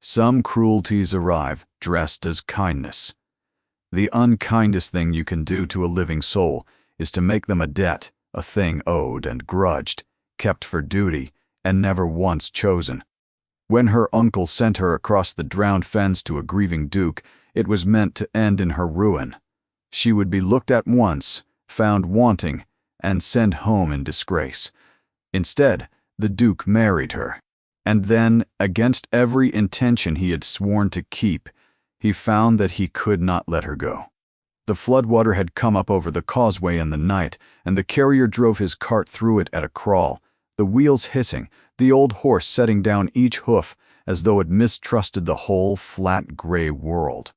Some cruelties arrive dressed as kindness. The unkindest thing you can do to a living soul is to make them a debt, a thing owed and grudged, kept for duty, and never once chosen. When her uncle sent her across the drowned fens to a grieving duke, it was meant to end in her ruin. She would be looked at once, found wanting, and sent home in disgrace. Instead, the duke married her. And then, against every intention he had sworn to keep, he found that he could not let her go. The floodwater had come up over the causeway in the night, and the carrier drove his cart through it at a crawl, the wheels hissing, the old horse setting down each hoof as though it mistrusted the whole flat gray world.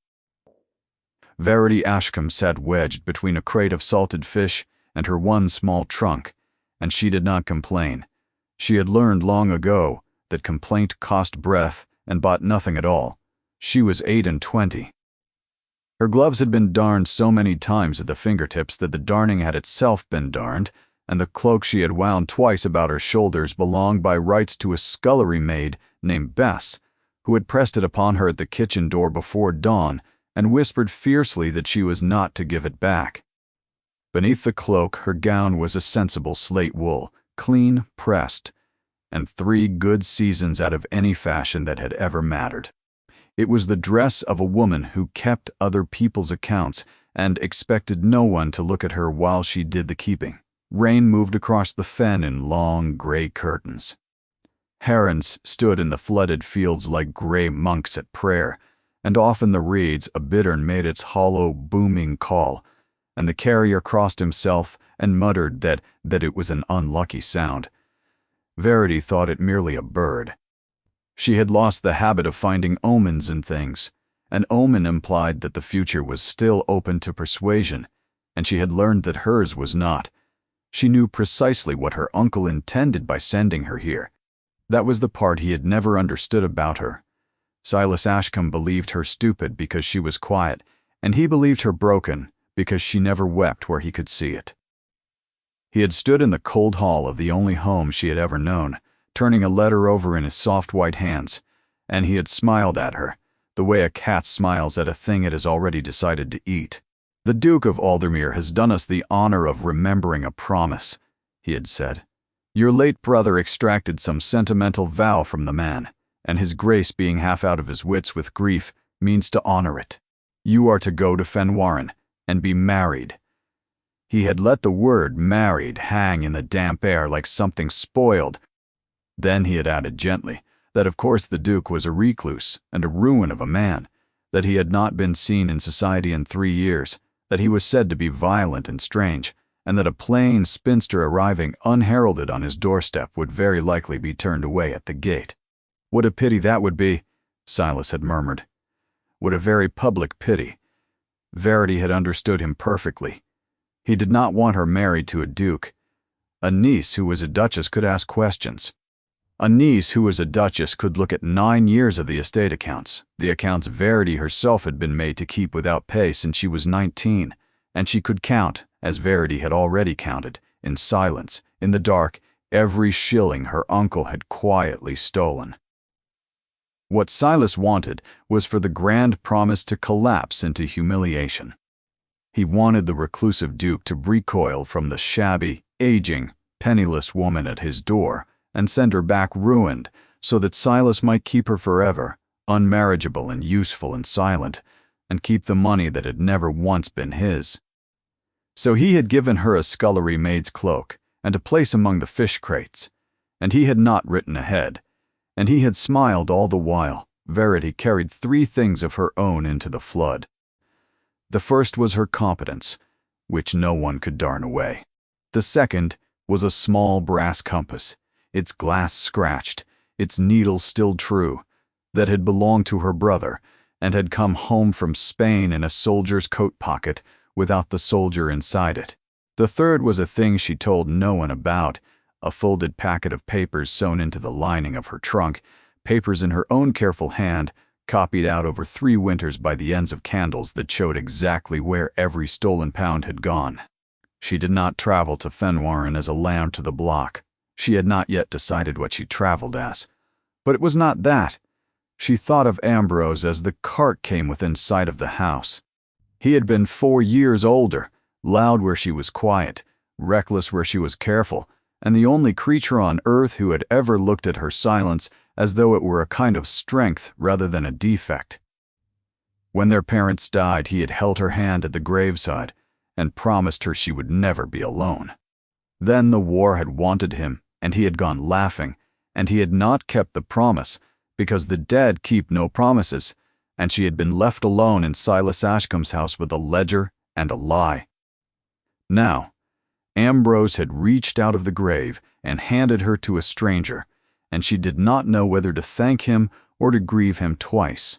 Verity Ashcombe sat wedged between a crate of salted fish and her one small trunk, and she did not complain. She had learned long ago that complaint cost breath and bought nothing at all. She was 28. Her gloves had been darned so many times at the fingertips that the darning had itself been darned, and the cloak she had wound twice about her shoulders belonged by rights to a scullery maid named Bess, who had pressed it upon her at the kitchen door before dawn and whispered fiercely that she was not to give it back. Beneath the cloak, her gown was a sensible slate wool, clean pressed, and 3 good seasons out of any fashion that had ever mattered. It was the dress of a woman who kept other people's accounts and expected no one to look at her while she did the keeping. Rain moved across the fen in long gray curtains. Herons stood in the flooded fields like gray monks at prayer, and often the reeds a bittern made its hollow, booming call, and the carrier crossed himself and muttered that it was an unlucky sound. Verity thought it merely a bird. She had lost the habit of finding omens in things. An omen implied that the future was still open to persuasion, and she had learned that hers was not. She knew precisely what her uncle intended by sending her here. That was the part he had never understood about her. Silas Ashcombe believed her stupid because she was quiet, and he believed her broken because she never wept where he could see it. He had stood in the cold hall of the only home she had ever known, turning a letter over in his soft white hands, and he had smiled at her, the way a cat smiles at a thing it has already decided to eat. "The Duke of Aldermere has done us the honor of remembering a promise," he had said. "Your late brother extracted some sentimental vow from the man, and his grace, being half out of his wits with grief, means to honor it. You are to go to Fenwarren and be married." He had let the word married hang in the damp air like something spoiled. Then he had added gently that of course the Duke was a recluse and a ruin of a man, that he had not been seen in society in 3 years, that he was said to be violent and strange, and that a plain spinster arriving unheralded on his doorstep would very likely be turned away at the gate. "What a pity that would be," Silas had murmured. "What a very public pity." Verity had understood him perfectly. He did not want her married to a duke. A niece who was a duchess could ask questions. A niece who was a duchess could look at 9 years of the estate accounts, the accounts Verity herself had been made to keep without pay since she was 19, and she could count, as Verity had already counted, in silence, in the dark, every shilling her uncle had quietly stolen. What Silas wanted was for the grand promise to collapse into humiliation. He wanted the reclusive Duke to recoil from the shabby, aging, penniless woman at his door and send her back ruined, so that Silas might keep her forever, unmarriageable and useful and silent, and keep the money that had never once been his. So he had given her a scullery maid's cloak and a place among the fish crates, and he had not written ahead, and he had smiled all the while. Verity carried 3 things of her own into the flood. The first was her competence, which no one could darn away. The second was a small brass compass, its glass scratched, its needle still true, that had belonged to her brother and had come home from Spain in a soldier's coat pocket without the soldier inside it. The third was a thing she told no one about, a folded packet of papers sewn into the lining of her trunk, papers in her own careful hand, copied out over 3 winters by the ends of candles that showed exactly where every stolen pound had gone. She did not travel to Fenwarren as a lamb to the block. She had not yet decided what she traveled as. But it was not that. She thought of Ambrose as the cart came within sight of the house. He had been 4 years older, loud where she was quiet, reckless where she was careful, and the only creature on earth who had ever looked at her silence as though it were a kind of strength rather than a defect. When their parents died, he had held her hand at the graveside and promised her she would never be alone. Then the war had wanted him, and he had gone laughing, and he had not kept the promise, because the dead keep no promises, and she had been left alone in Silas Ashcombe's house with a ledger and a lie. Now, Ambrose had reached out of the grave and handed her to a stranger, and she did not know whether to thank him or to grieve him twice.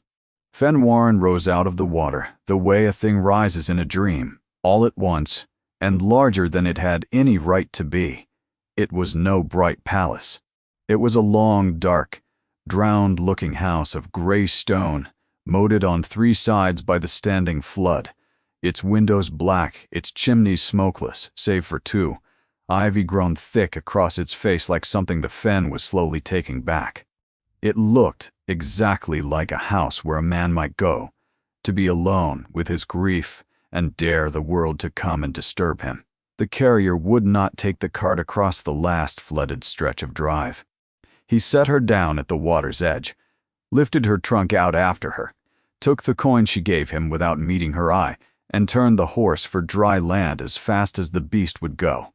Fenwarren rose out of the water, the way a thing rises in a dream, all at once, and larger than it had any right to be. It was no bright palace. It was a long, dark, drowned-looking house of gray stone, moated on 3 sides by the standing flood, its windows black, its chimneys smokeless, save for 2, ivy grown thick across its face like something the fen was slowly taking back. It looked exactly like a house where a man might go, to be alone with his grief and dare the world to come and disturb him. The carrier would not take the cart across the last flooded stretch of drive. He set her down at the water's edge, lifted her trunk out after her, took the coin she gave him without meeting her eye, and turned the horse for dry land as fast as the beast would go.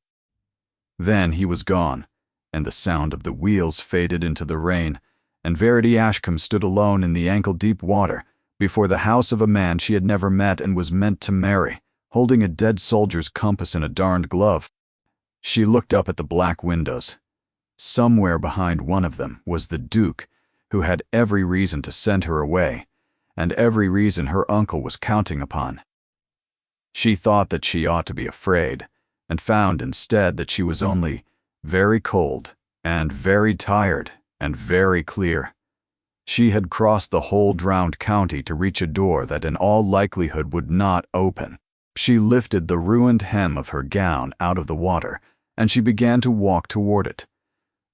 Then he was gone, and the sound of the wheels faded into the rain, and Verity Ashcombe stood alone in the ankle-deep water before the house of a man she had never met and was meant to marry, holding a dead soldier's compass in a darned glove. She looked up at the black windows. Somewhere behind one of them was the Duke, who had every reason to send her away, and every reason her uncle was counting upon. She thought that she ought to be afraid, and found instead that she was only very cold and very tired and very clear. She had crossed the whole drowned county to reach a door that in all likelihood would not open. She lifted the ruined hem of her gown out of the water, and she began to walk toward it.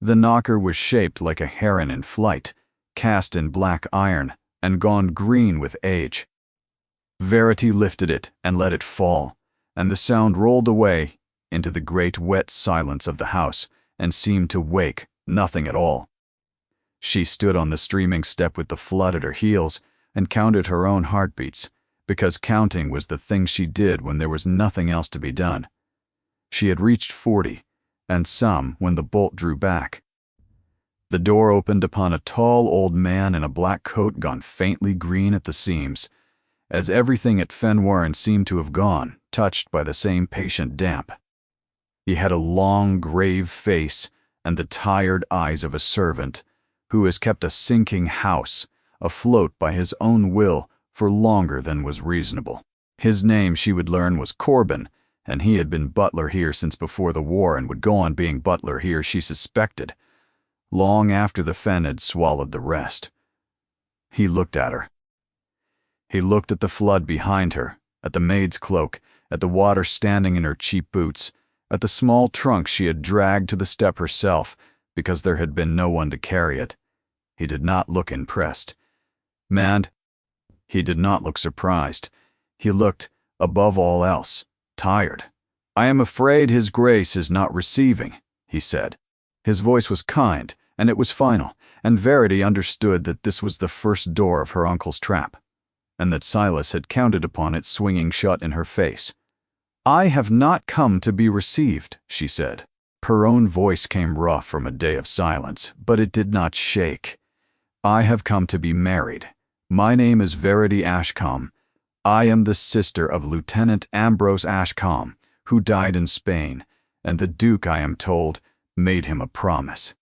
The knocker was shaped like a heron in flight, cast in black iron, and gone green with age. Verity lifted it and let it fall, and the sound rolled away into the great wet silence of the house and seemed to wake nothing at all. She stood on the streaming step with the flood at her heels and counted her own heartbeats, because counting was the thing she did when there was nothing else to be done. She had reached 40, and some when the bolt drew back. The door opened upon a tall old man in a black coat gone faintly green at the seams, as everything at Fenwarren seemed to have gone, touched by the same patient damp. He had a long, grave face and the tired eyes of a servant who has kept a sinking house afloat by his own will for longer than was reasonable. His name, she would learn, was Corbin, and he had been butler here since before the war and would go on being butler here, she suspected, long after the fen had swallowed the rest. He looked at her. He looked at the flood behind her, at the maid's cloak, at the water standing in her cheap boots, at the small trunk she had dragged to the step herself because there had been no one to carry it. He did not look impressed. And he did not look surprised. He looked, above all else, tired. "I am afraid His Grace is not receiving," he said. His voice was kind, and it was final, and Verity understood that this was the first door of her uncle's trap, and that Silas had counted upon it swinging shut in her face. "I have not come to be received," she said. Her own voice came rough from a day of silence, but it did not shake. "I have come to be married. My name is Verity Ashcombe. I am the sister of Lieutenant Ambrose Ashcombe, who died in Spain, and the Duke, I am told, made him a promise.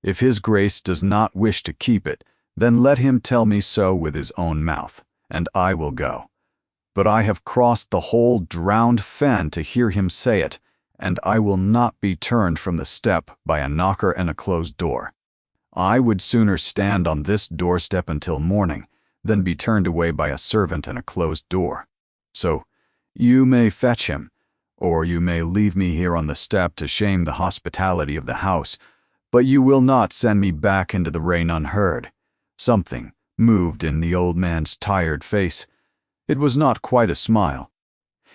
If His Grace does not wish to keep it, then let him tell me so with his own mouth, and I will go. But I have crossed the whole drowned fen to hear him say it, and I will not be turned from the step by a knocker and a closed door. I would sooner stand on this doorstep until morning than be turned away by a servant and a closed door. So, you may fetch him, or you may leave me here on the step to shame the hospitality of the house, but you will not send me back into the rain unheard. Something moved in the old man's tired face. It was not quite a smile.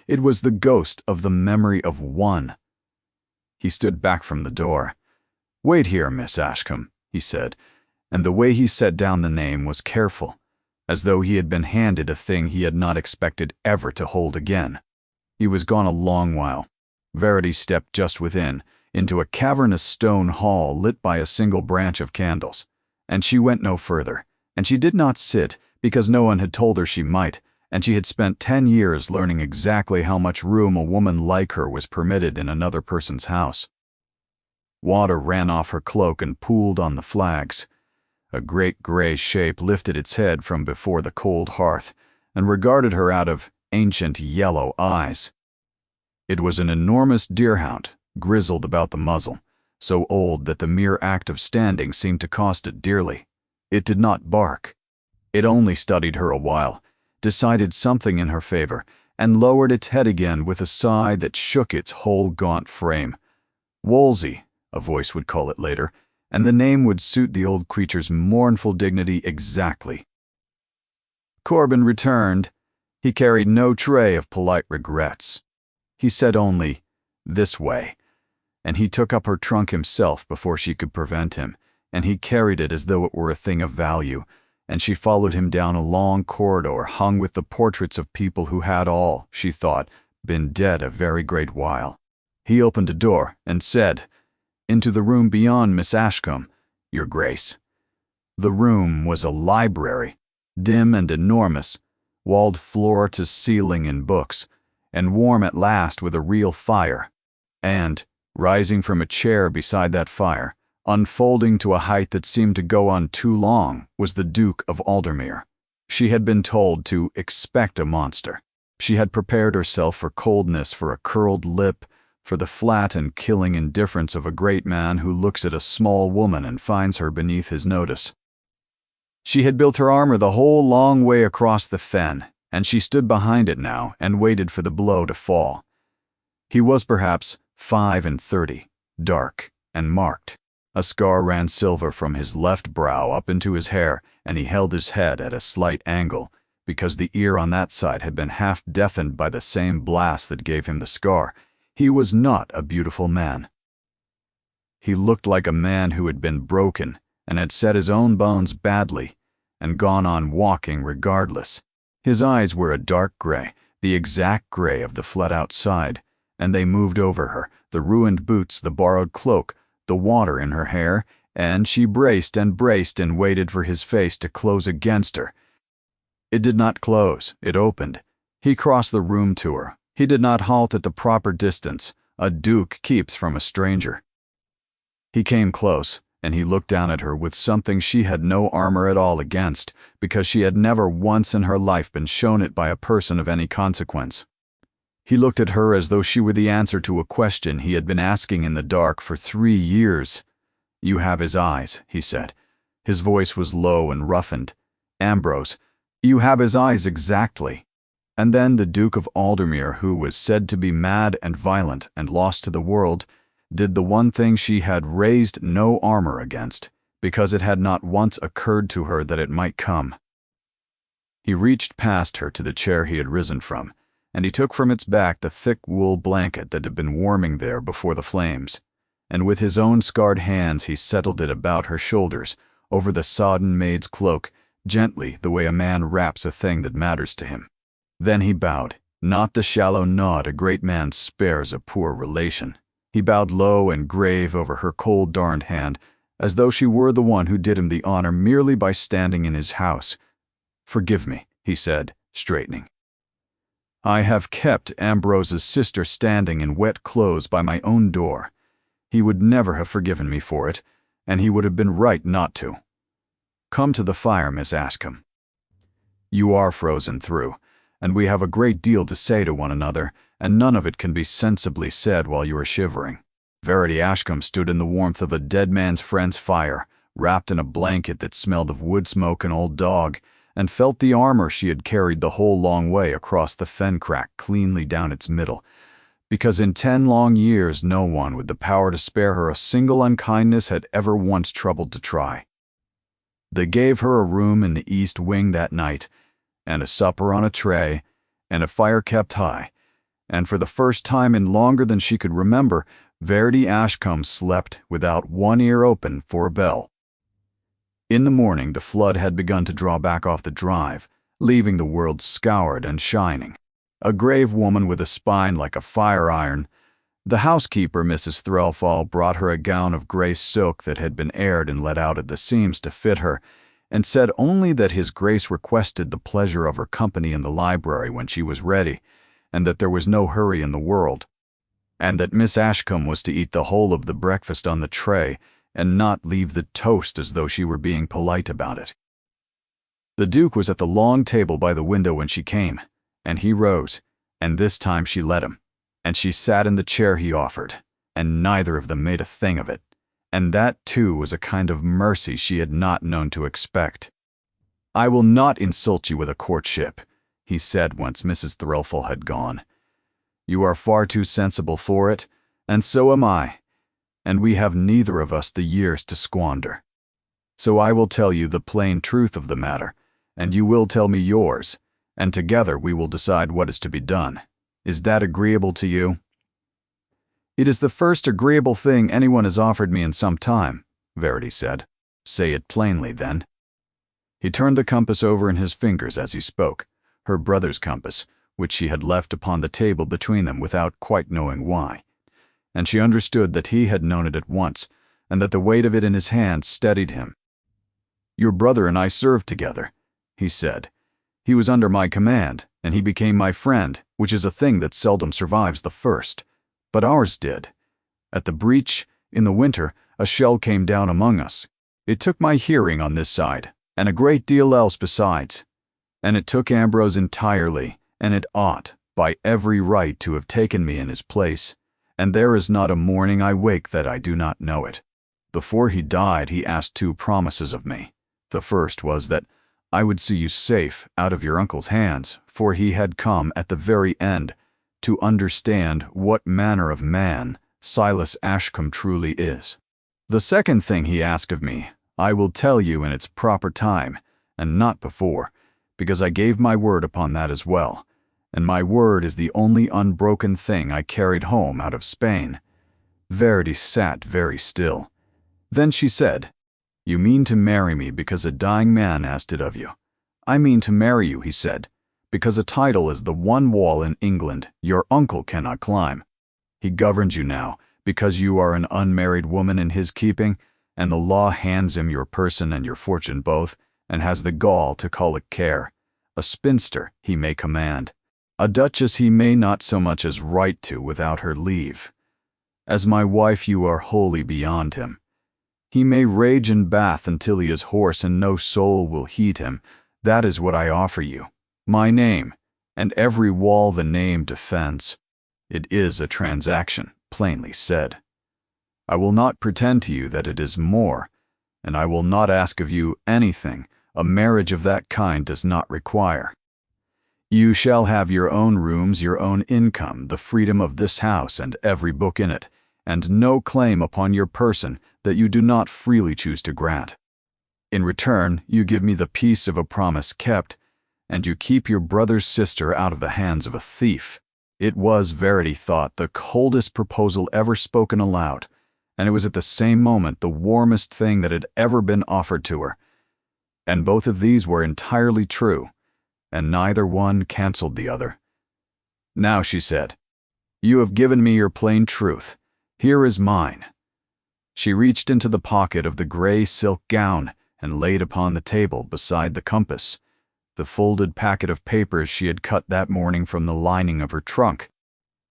It was the ghost of the memory of one. He stood back from the door. "Wait here, Miss Ashcombe," he said, and the way he set down the name was careful, as though he had been handed a thing he had not expected ever to hold again. He was gone a long while. Verity stepped just within, into a cavernous stone hall lit by a single branch of candles, and she went no further, and she did not sit, because no one had told her she might, and she had spent 10 years learning exactly how much room a woman like her was permitted in another person's house. Water ran off her cloak and pooled on the flags. A great gray shape lifted its head from before the cold hearth and regarded her out of ancient yellow eyes. It was an enormous deerhound, grizzled about the muzzle, so old that the mere act of standing seemed to cost it dearly. It did not bark. It only studied her a while, decided something in her favor, and lowered its head again with a sigh that shook its whole gaunt frame. Wolsey, a voice would call it later, and the name would suit the old creature's mournful dignity exactly. Corbin returned. He carried no tray of polite regrets. He said only, "This way," and he took up her trunk himself before she could prevent him, and he carried it as though it were a thing of value, and she followed him down a long corridor hung with the portraits of people who had all, she thought, been dead a very great while. He opened a door and said, "Into the room beyond, Miss Ashcombe, Your Grace." The room was a library, dim and enormous, walled floor to ceiling in books, and warm at last with a real fire. And, rising from a chair beside that fire, unfolding to a height that seemed to go on too long, was the Duke of Aldermere. She had been told to expect a monster. She had prepared herself for coldness, for a curled lip, for the flat and killing indifference of a great man who looks at a small woman and finds her beneath his notice. She had built her armor the whole long way across the fen, and she stood behind it now and waited for the blow to fall. He was perhaps 35, dark and marked. A scar ran silver from his left brow up into his hair, and he held his head at a slight angle, because the ear on that side had been half deafened by the same blast that gave him the scar. He was not a beautiful man. He looked like a man who had been broken and had set his own bones badly and gone on walking regardless. His eyes were a dark gray, the exact gray of the flood outside, and they moved over her, the ruined boots, the borrowed cloak, the water in her hair, and she braced and waited for his face to close against her. It did not close, it opened. He crossed the room to her. He did not halt at the proper distance a duke keeps from a stranger. He came close, and he looked down at her with something she had no armor at all against, because she had never once in her life been shown it by a person of any consequence. He looked at her as though she were the answer to a question he had been asking in the dark for 3 years. "You have his eyes," he said. His voice was low and roughened. "Ambrose, you have his eyes exactly." And then the Duke of Aldermere, who was said to be mad and violent and lost to the world, did the one thing she had raised no armor against, because it had not once occurred to her that it might come. He reached past her to the chair he had risen from, and he took from its back the thick wool blanket that had been warming there before the flames, and with his own scarred hands he settled it about her shoulders, over the sodden maid's cloak, gently, the way a man wraps a thing that matters to him. Then he bowed, not the shallow nod a great man spares a poor relation. He bowed low and grave over her cold darned hand, as though she were the one who did him the honor merely by standing in his house. "Forgive me," he said, straightening. "I have kept Ambrose's sister standing in wet clothes by my own door. He would never have forgiven me for it, and he would have been right not to. Come to the fire, Miss Ashcombe. You are frozen through, and we have a great deal to say to one another, and none of it can be sensibly said while you are shivering." Verity Ashcombe stood in the warmth of a dead man's friend's fire, wrapped in a blanket that smelled of wood smoke and old dog, and felt the armor she had carried the whole long way across the fen crack cleanly down its middle, because in 10 long years no one with the power to spare her a single unkindness had ever once troubled to try. They gave her a room in the east wing that night, and a supper on a tray, and a fire kept high, and for the first time in longer than she could remember, Verity Ashcombe slept without one ear open for a bell. In the morning, the flood had begun to draw back off the drive, leaving the world scoured and shining. A grave woman with a spine like a fire iron, the housekeeper, Mrs. Threlfall, brought her a gown of grey silk that had been aired and let out at the seams to fit her, and said only that His Grace requested the pleasure of her company in the library when she was ready, and that there was no hurry in the world, and that Miss Ashcombe was to eat the whole of the breakfast on the tray and not leave the toast as though she were being polite about it. The Duke was at the long table by the window when she came, and he rose, and this time she let him, and she sat in the chair he offered, and neither of them made a thing of it, and that too was a kind of mercy she had not known to expect. "I will not insult you with a courtship," he said once Mrs. Threlfall had gone. "You are far too sensible for it, and so am I, and we have neither of us the years to squander. So I will tell you the plain truth of the matter, and you will tell me yours, and together we will decide what is to be done. Is that agreeable to you?" "It is the first agreeable thing anyone has offered me in some time," Verity said. "Say it plainly, then." He turned the compass over in his fingers as he spoke, her brother's compass, which she had left upon the table between them without quite knowing why, and she understood that he had known it at once, and that the weight of it in his hand steadied him. "Your brother and I served together," he said. "He was under my command, and he became my friend, which is a thing that seldom survives the first. But ours did. At the breach, in the winter, a shell came down among us. It took my hearing on this side, and a great deal else besides. And it took Ambrose entirely, and it ought, by every right, to have taken me in his place. And there is not a morning I wake that I do not know it. Before he died, he asked 2 promises of me. The first was that I would see you safe out of your uncle's hands, for he had come at the very end to understand what manner of man Silas Ashcombe truly is. The second thing he asked of me, I will tell you in its proper time, and not before, because I gave my word upon that as well, and my word is the only unbroken thing I carried home out of Spain." Verity sat very still. Then she said, "You mean to marry me because a dying man asked it of you." "I mean to marry you," he said, "because a title is the one wall in England your uncle cannot climb. He governs you now because you are an unmarried woman in his keeping, and the law hands him your person and your fortune both, and has the gall to call it care. A spinster he may command. A duchess he may not so much as write to without her leave. As my wife you are wholly beyond him. He may rage in Bath until he is hoarse and no soul will heed him. That is what I offer you. My name, and every wall the name defends. It is a transaction, plainly said. I will not pretend to you that it is more, and I will not ask of you anything a marriage of that kind does not require. You shall have your own rooms, your own income, the freedom of this house and every book in it, and no claim upon your person that you do not freely choose to grant. In return, you give me the peace of a promise kept, and you keep your brother's sister out of the hands of a thief." It was, Verity thought, the coldest proposal ever spoken aloud, and it was at the same moment the warmest thing that had ever been offered to her. And both of these were entirely true, and neither one cancelled the other. "Now," she said, "you have given me your plain truth. Here is mine." She reached into the pocket of the gray silk gown and laid upon the table beside the compass the folded packet of papers she had cut that morning from the lining of her trunk.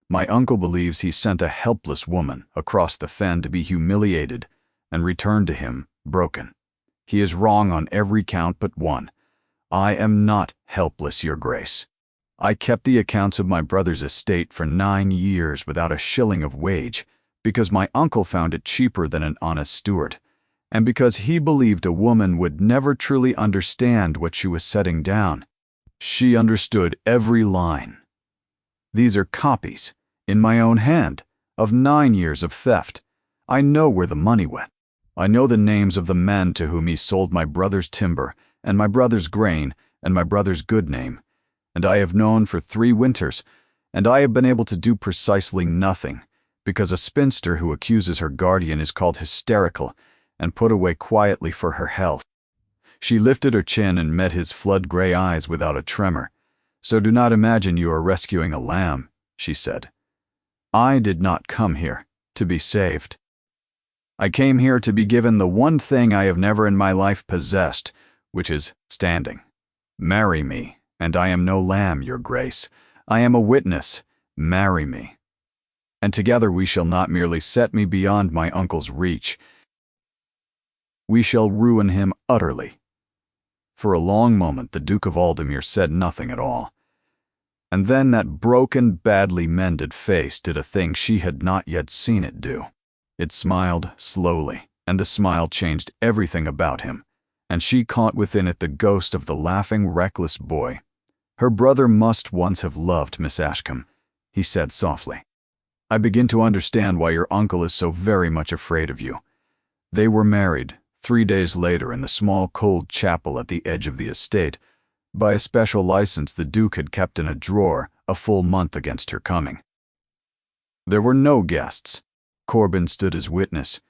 "My uncle believes he sent a helpless woman across the fen to be humiliated and returned to him broken. He is wrong on every count but one. I am not helpless, your grace. I kept the accounts of my brother's estate for 9 years without a shilling of wage, because my uncle found it cheaper than an honest steward, and because he believed a woman would never truly understand what she was setting down. She understood every line. These are copies, in my own hand, of 9 years of theft. I know where the money went. I know the names of the men to whom he sold my brother's timber, and my brother's grain, and my brother's good name. And I have known for 3 winters, and I have been able to do precisely nothing, because a spinster who accuses her guardian is called hysterical and put away quietly for her health. She lifted her chin and met his flood-gray eyes without a tremor. So do not imagine you are rescuing a lamb, she said. I did not come here to be saved. I came here to be given the one thing I have never in my life possessed, which is standing. Marry me, and I am no lamb, your grace. I am a witness. Marry me. And together we shall not merely set me beyond my uncle's reach. We shall ruin him utterly. For a long moment the Duke of Aldemir said nothing at all. And then that broken, badly mended face did a thing she had not yet seen it do. It smiled slowly, and the smile changed everything about him, and she caught within it the ghost of the laughing, reckless boy. Her brother must once have loved Miss Ashcombe, he said softly. I begin to understand why your uncle is so very much afraid of you. They were married 3 days later in the small cold chapel at the edge of the estate, by a special license the Duke had kept in a drawer a full month against her coming. There were no guests. Corbin stood as witness,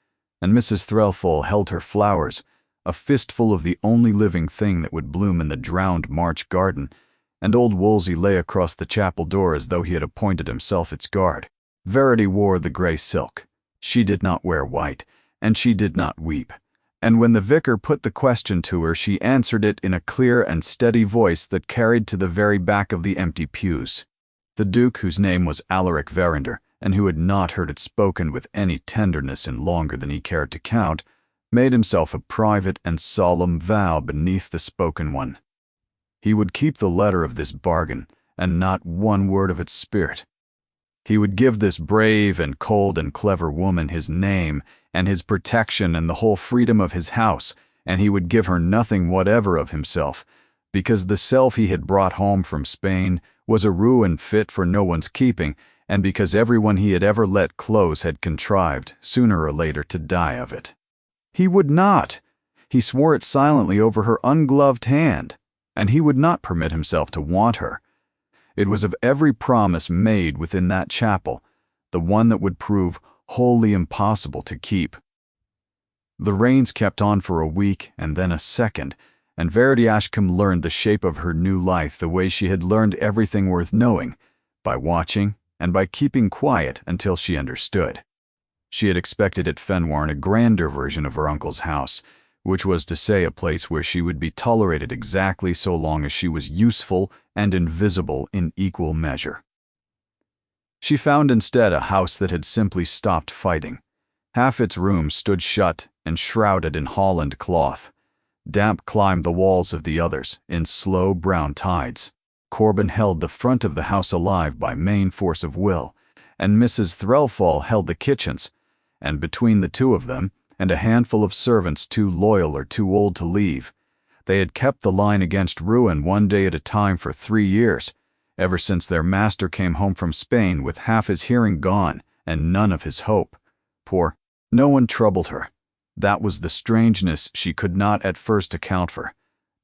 and Mrs. Threlfall held her flowers, a fistful of the only living thing that would bloom in the drowned March garden, and old Wolsey lay across the chapel door as though he had appointed himself its guard. Verity wore the grey silk. She did not wear white, and she did not weep. And when the vicar put the question to her, she answered it in a clear and steady voice that carried to the very back of the empty pews. The Duke, whose name was Alaric Verinder, and who had not heard it spoken with any tenderness in longer than he cared to count, made himself a private and solemn vow beneath the spoken one. He would keep the letter of this bargain, and not one word of its spirit. He would give this brave and cold and clever woman his name and his protection and the whole freedom of his house, and he would give her nothing whatever of himself, because the self he had brought home from Spain was a ruin fit for no one's keeping, and because everyone he had ever let close had contrived, sooner or later, to die of it. He would not. He swore it silently over her ungloved hand, and he would not permit himself to want her. It was of every promise made within that chapel, the one that would prove wholly impossible to keep. The rains kept on for a week and then a second, and Verity Ashcombe learned the shape of her new life the way she had learned everything worth knowing, by watching and by keeping quiet until she understood. She had expected at Fenwarn a grander version of her uncle's house, which was to say a place where she would be tolerated exactly so long as she was useful and invisible in equal measure. She found instead a house that had simply stopped fighting. Half its rooms stood shut and shrouded in holland cloth. Damp climbed the walls of the others in slow brown tides. Corbin held the front of the house alive by main force of will, and Mrs. Threlfall held the kitchens, and between the two of them, and a handful of servants too loyal or too old to leave, they had kept the line against ruin one day at a time for 3 years, ever since their master came home from Spain with half his hearing gone and none of his hope. Poor, no one troubled her. That was the strangeness she could not at first account for.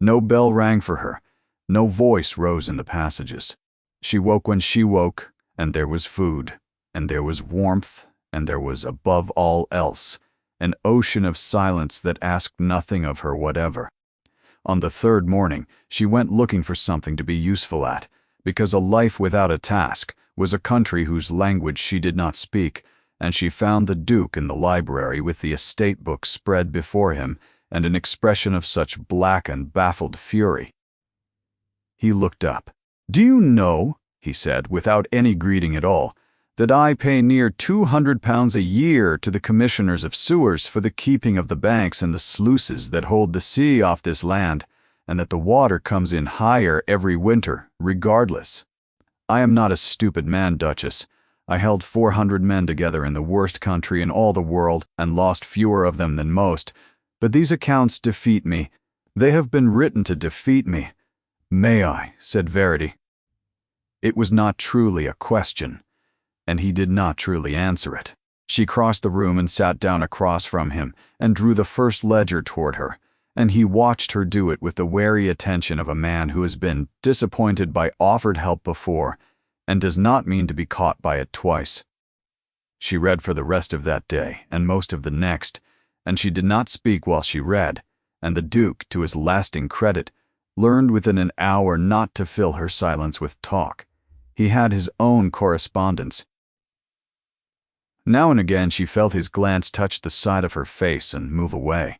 No bell rang for her. No voice rose in the passages. She woke when she woke, and there was food, and there was warmth, and there was, above all else, an ocean of silence that asked nothing of her whatever. On the 3rd morning, she went looking for something to be useful at, because a life without a task was a country whose language she did not speak, and she found the Duke in the library with the estate book spread before him and an expression of such black and baffled fury. He looked up. "Do you know," he said, without any greeting at all, "that I pay near £200 a year to the commissioners of sewers for the keeping of the banks and the sluices that hold the sea off this land, and that the water comes in higher every winter, regardless? I am not a stupid man, Duchess. I held 400 men together in the worst country in all the world and lost fewer of them than most, but these accounts defeat me. They have been written to defeat me." "May I?" said Verity. It was not truly a question, and he did not truly answer it. She crossed the room and sat down across from him and drew the first ledger toward her, and he watched her do it with the wary attention of a man who has been disappointed by offered help before and does not mean to be caught by it twice. She read for the rest of that day and most of the next, and she did not speak while she read, and the Duke, to his lasting credit, learned within an hour not to fill her silence with talk. He had his own correspondence. Now and again she felt his glance touch the side of her face and move away.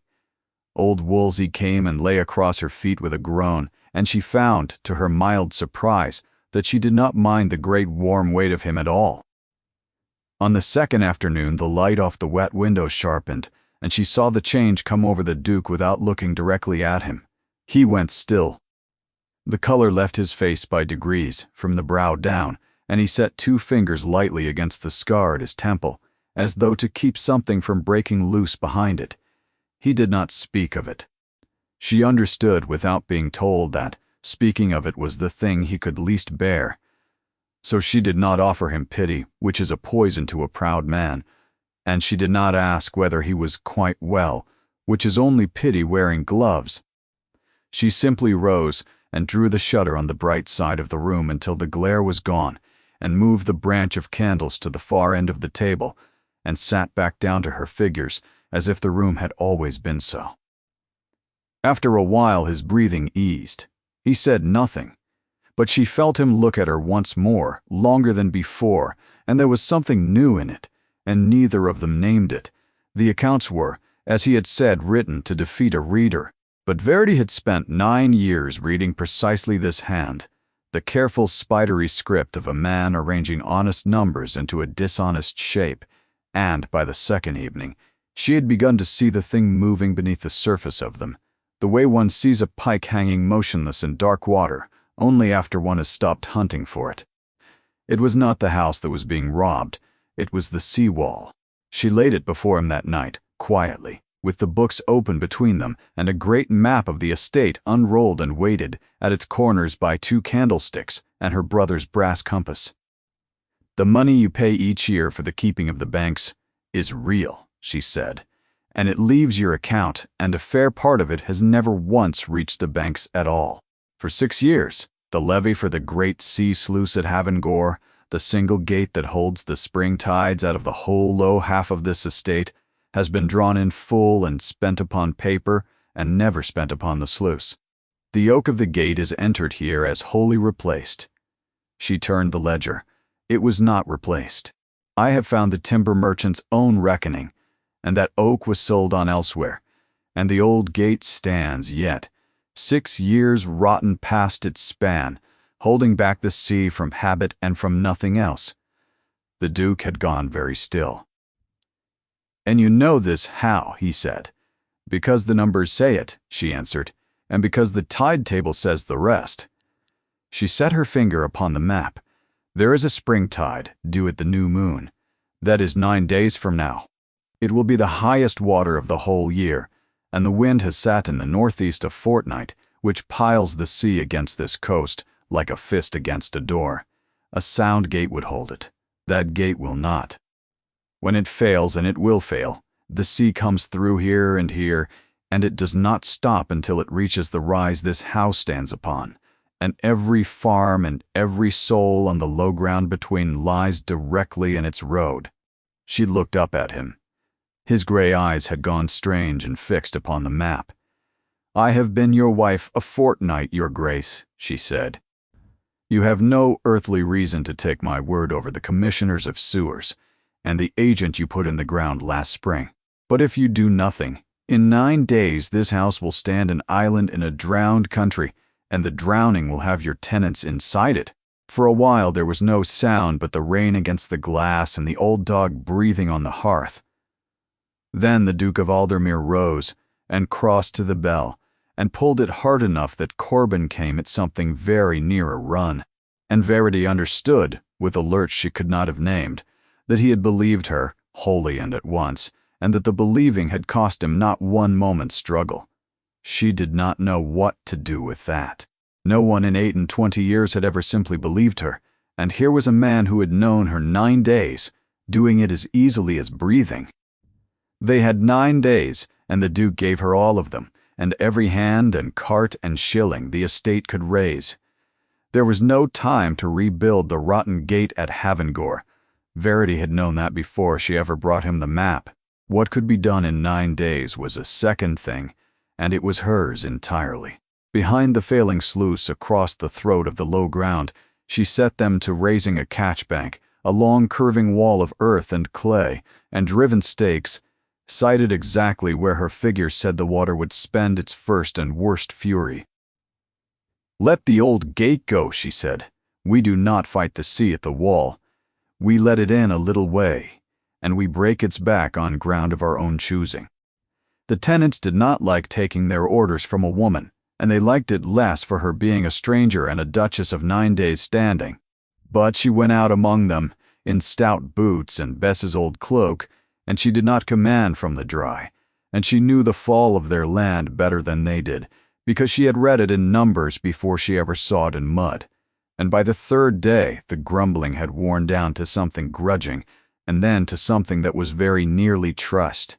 Old Wolsey came and lay across her feet with a groan, and she found, to her mild surprise, that she did not mind the great warm weight of him at all. On the second afternoon the light off the wet window sharpened, and she saw the change come over the Duke without looking directly at him. He went still. The color left his face by degrees, from the brow down, and he set 2 fingers lightly against the scar at his temple, as though to keep something from breaking loose behind it. He did not speak of it. She understood without being told that speaking of it was the thing he could least bear. So she did not offer him pity, which is a poison to a proud man, and she did not ask whether he was quite well, which is only pity wearing gloves. She simply rose and drew the shutter on the bright side of the room until the glare was gone, and moved the branch of candles to the far end of the table, and sat back down to her figures as if the room had always been so. After a while his breathing eased. He said nothing, but she felt him look at her once more, longer than before, and there was something new in it, and neither of them named it. The accounts were, as he had said, written to defeat a reader, but Verity had spent 9 years reading precisely this hand, the careful spidery script of a man arranging honest numbers into a dishonest shape, and by the second evening, she had begun to see the thing moving beneath the surface of them, the way one sees a pike hanging motionless in dark water, only after one has stopped hunting for it. It was not the house that was being robbed, it was the sea-wall. She laid it before him that night, quietly, with the books open between them and a great map of the estate unrolled and weighted at its corners by 2 candlesticks and her brother's brass compass. "The money you pay each year for the keeping of the banks is real," she said, "and it leaves your account, and a fair part of it has never once reached the banks at all. For 6 years, the levy for the great sea sluice at Havengore, the single gate that holds the spring tides out of the whole low half of this estate, has been drawn in full and spent upon paper and never spent upon the sluice. The oak of the gate is entered here as wholly replaced." She turned the ledger. It was not replaced. "I have found the timber merchant's own reckoning, and that oak was sold on elsewhere, and the old gate stands yet, 6 years rotten past its span, holding back the sea from habit and from nothing else." The Duke had gone very still. "And you know this how?" he said. "Because the numbers say it," she answered, "and because the tide table says the rest." She set her finger upon the map. "There is a spring tide, due at the new moon. That is 9 days from now. It will be the highest water of the whole year, and the wind has sat in the northeast a fortnight, which piles the sea against this coast, like a fist against a door. A sound gate would hold it. That gate will not. When it fails, and it will fail, the sea comes through here, and it does not stop until it reaches the rise this house stands upon, and every farm and every soul on the low ground between lies directly in its road." She looked up at him. His gray eyes had gone strange and fixed upon the map. "I have been your wife a fortnight, your grace," she said. "You have no earthly reason to take my word over the commissioners of sewers and the agent you put in the ground last spring. But if you do nothing, in 9 days this house will stand an island in a drowned country, and the drowning will have your tenants inside it." For a while there was no sound but the rain against the glass and the old dog breathing on the hearth. Then the Duke of Aldermere rose and crossed to the bell and pulled it hard enough that Corbin came at something very near a run, and Verity understood, with a lurch she could not have named, that he had believed her, wholly and at once, and that the believing had cost him not 1 moment's struggle. She did not know what to do with that. No one in 28 years had ever simply believed her, and here was a man who had known her 9 days, doing it as easily as breathing. They had 9 days, and the Duke gave her all of them, and every hand and cart and shilling the estate could raise. There was no time to rebuild the rotten gate at Havengor. Verity had known that before she ever brought him the map. What could be done in 9 days was a second thing, and it was hers entirely. Behind the failing sluice across the throat of the low ground, she set them to raising a catchbank, a long curving wall of earth and clay, and driven stakes, sighted exactly where her figure said the water would spend its first and worst fury. "Let the old gate go," she said. "We do not fight the sea at the wall. We let it in a little way, and we break its back on ground of our own choosing." The tenants did not like taking their orders from a woman, and they liked it less for her being a stranger and a duchess of 9 days' standing. But she went out among them, in stout boots and Bess's old cloak, and she did not command from the dry, and she knew the fall of their land better than they did, because she had read it in numbers before she ever saw it in mud. And by the 3rd day the grumbling had worn down to something grudging, and then to something that was very nearly trust.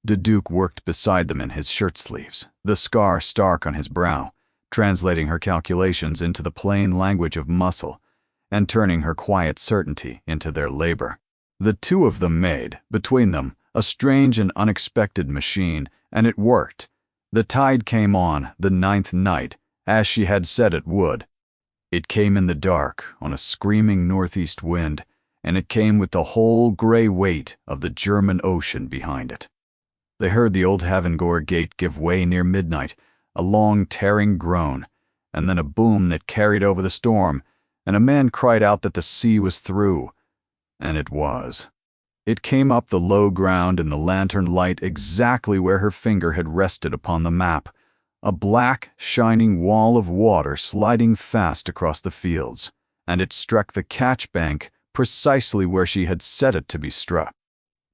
The Duke worked beside them in his shirt sleeves, the scar stark on his brow, translating her calculations into the plain language of muscle, and turning her quiet certainty into their labor. The two of them made, between them, a strange and unexpected machine, and it worked. The tide came on the 9th night, as she had said it would. It came in the dark, on a screaming northeast wind, and it came with the whole gray weight of the German Ocean behind it. They heard the old Havengor gate give way near midnight, a long tearing groan, and then a boom that carried over the storm, and a man cried out that the sea was through. And it was. It came up the low ground in the lantern light exactly where her finger had rested upon the map, a black, shining wall of water sliding fast across the fields, and it struck the catch bank precisely where she had set it to be struck.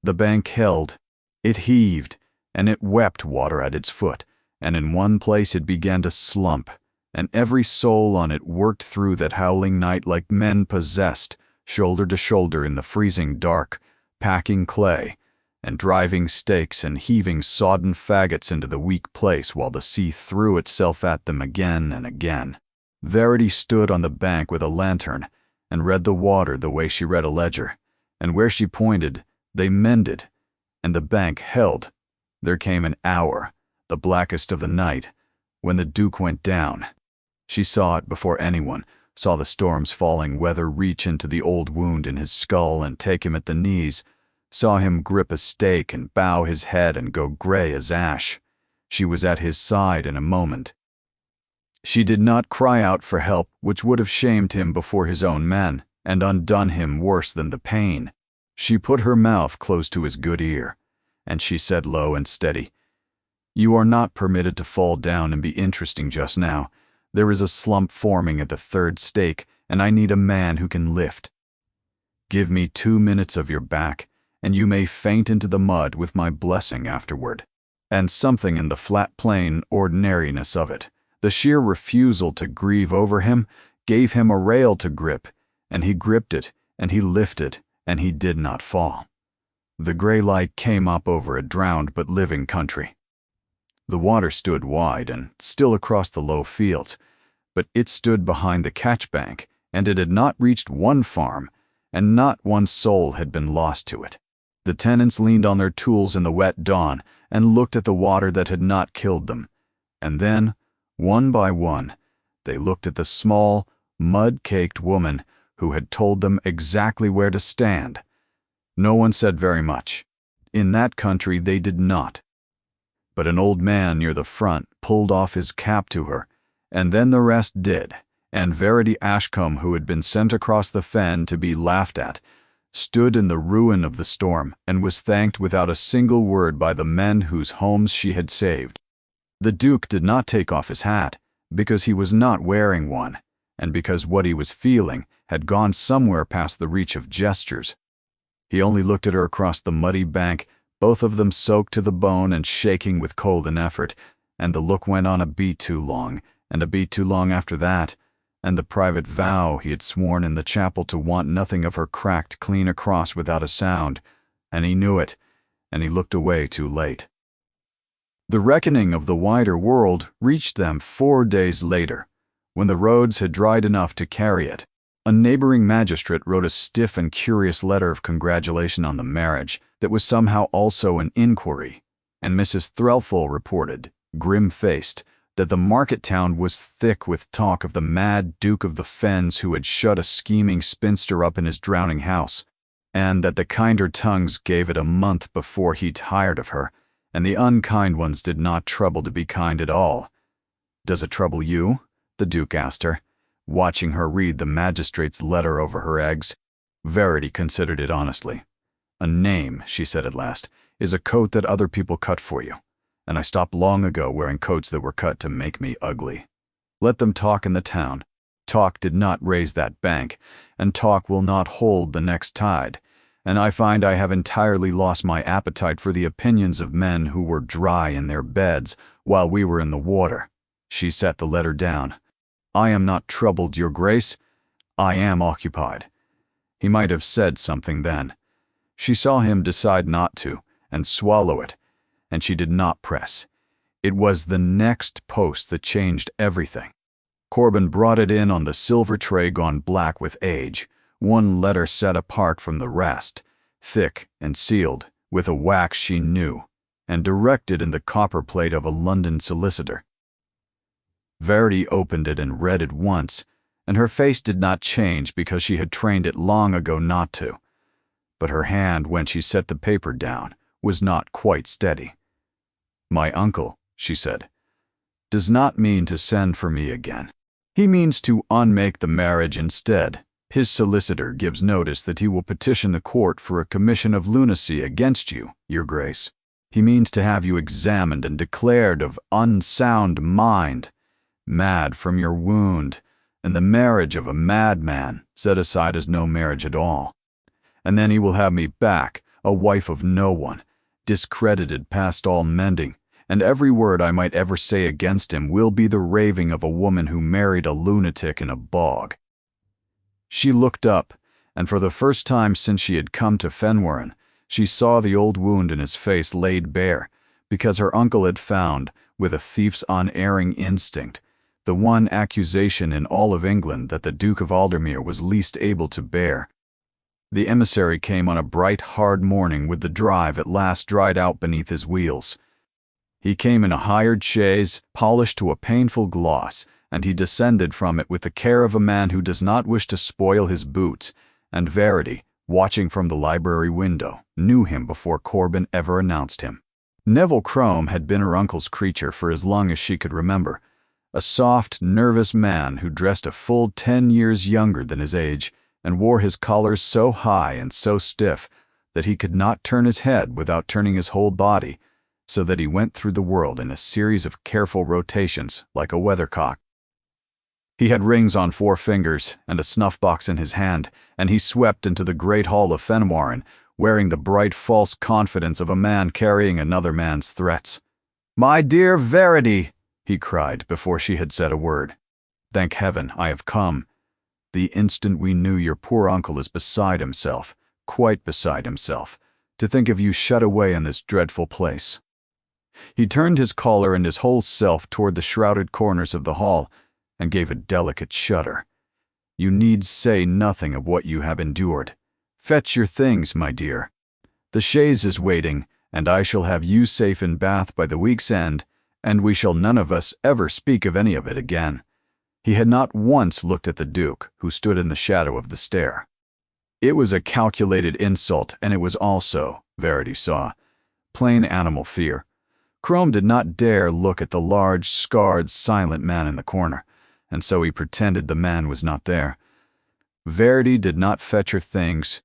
The bank held, it heaved, and it wept water at its foot, and in one place it began to slump, and every soul on it worked through that howling night like men possessed, shoulder to shoulder in the freezing dark, packing clay, and driving stakes and heaving sodden faggots into the weak place while the sea threw itself at them again and again. Verity stood on the bank with a lantern, and read the water the way she read a ledger, and where she pointed, they mended, and the bank held. There came an hour, the blackest of the night, when the Duke went down. She saw it before anyone, saw the storm's falling weather reach into the old wound in his skull and take him at the knees, saw him grip a stake and bow his head and go gray as ash. She was at his side in a moment. She did not cry out for help, which would have shamed him before his own men, and undone him worse than the pain. She put her mouth close to his good ear, and she said low and steady, "You are not permitted to fall down and be interesting just now. There is a slump forming at the 3rd stake, and I need a man who can lift. Give me 2 minutes of your back, and you may faint into the mud with my blessing afterward." And something in the flat plain ordinariness of it, the sheer refusal to grieve over him, gave him a rail to grip, and he gripped it, and he lifted, and he did not fall. The gray light came up over a drowned but living country. The water stood wide and still across the low fields, but it stood behind the catchbank, and it had not reached one farm, and not one soul had been lost to it. The tenants leaned on their tools in the wet dawn and looked at the water that had not killed them, and then, one by one, they looked at the small, mud-caked woman who had told them exactly where to stand. No one said very much. In that country they did not. But an old man near the front pulled off his cap to her, and then the rest did, and Verity Ashcombe, who had been sent across the fen to be laughed at, stood in the ruin of the storm and was thanked without a single word by the men whose homes she had saved. The Duke did not take off his hat, because he was not wearing one, and because what he was feeling had gone somewhere past the reach of gestures. He only looked at her across the muddy bank, both of them soaked to the bone and shaking with cold and effort, and the look went on a beat too long, and a beat too long after that, and the private vow he had sworn in the chapel to want nothing of her cracked clean across without a sound, and he knew it, and he looked away too late. The reckoning of the wider world reached them 4 days later, when the roads had dried enough to carry it. A neighboring magistrate wrote a stiff and curious letter of congratulation on the marriage that was somehow also an inquiry, and Mrs. Threlfall reported, grim-faced, that the market town was thick with talk of the mad Duke of the Fens who had shut a scheming spinster up in his drowning house, and that the kinder tongues gave it a month before he tired of her, and the unkind ones did not trouble to be kind at all. "Does it trouble you?" the Duke asked her, watching her read the magistrate's letter over her eggs. Verity considered it honestly. "A name," she said at last, "is a coat that other people cut for you, and I stopped long ago wearing coats that were cut to make me ugly. Let them talk in the town. Talk did not raise that bank, and talk will not hold the next tide, and I find I have entirely lost my appetite for the opinions of men who were dry in their beds while we were in the water." She set the letter down. "I am not troubled, Your Grace. I am occupied." He might have said something then. She saw him decide not to, and swallow it, and she did not press. It was the next post that changed everything. Corbin brought it in on the silver tray gone black with age, one letter set apart from the rest, thick and sealed, with a wax she knew, and directed in the copper plate of a London solicitor. Verity opened it and read it once, and her face did not change because she had trained it long ago not to. But her hand, when she set the paper down, was not quite steady. "My uncle," she said, "does not mean to send for me again. He means to unmake the marriage instead. His solicitor gives notice that he will petition the court for a commission of lunacy against you, Your Grace. He means to have you examined and declared of unsound mind, mad from your wound, and the marriage of a madman set aside as no marriage at all. And then he will have me back, a wife of no one, discredited past all mending, and every word I might ever say against him will be the raving of a woman who married a lunatic in a bog." She looked up, and for the first time since she had come to Fenwarren, she saw the old wound in his face laid bare, because her uncle had found, with a thief's unerring instinct, the one accusation in all of England that the Duke of Aldermere was least able to bear. The emissary came on a bright, hard morning with the drive at last dried out beneath his wheels. He came in a hired chaise, polished to a painful gloss, and he descended from it with the care of a man who does not wish to spoil his boots, and Verity, watching from the library window, knew him before Corbin ever announced him. Neville Crome had been her uncle's creature for as long as she could remember, a soft, nervous man who dressed a full 10 years younger than his age, and wore his collars so high and so stiff that he could not turn his head without turning his whole body, so that he went through the world in a series of careful rotations like a weathercock. He had rings on 4 fingers and a snuff-box in his hand, and he swept into the great hall of Fenwarren, wearing the bright false confidence of a man carrying another man's threats. "My dear Verity," he cried before she had said a word. "Thank heaven, I have come. The instant we knew your poor uncle is beside himself, quite beside himself, to think of you shut away in this dreadful place." He turned his collar and his whole self toward the shrouded corners of the hall, and gave a delicate shudder. "You need say nothing of what you have endured. Fetch your things, my dear. The chaise is waiting, and I shall have you safe in Bath by the week's end, and we shall none of us ever speak of any of it again." He had not once looked at the Duke, who stood in the shadow of the stair. It was a calculated insult, and it was also, Verity saw, plain animal fear. Crome did not dare look at the large, scarred, silent man in the corner, and so he pretended the man was not there. Verity did not fetch her things.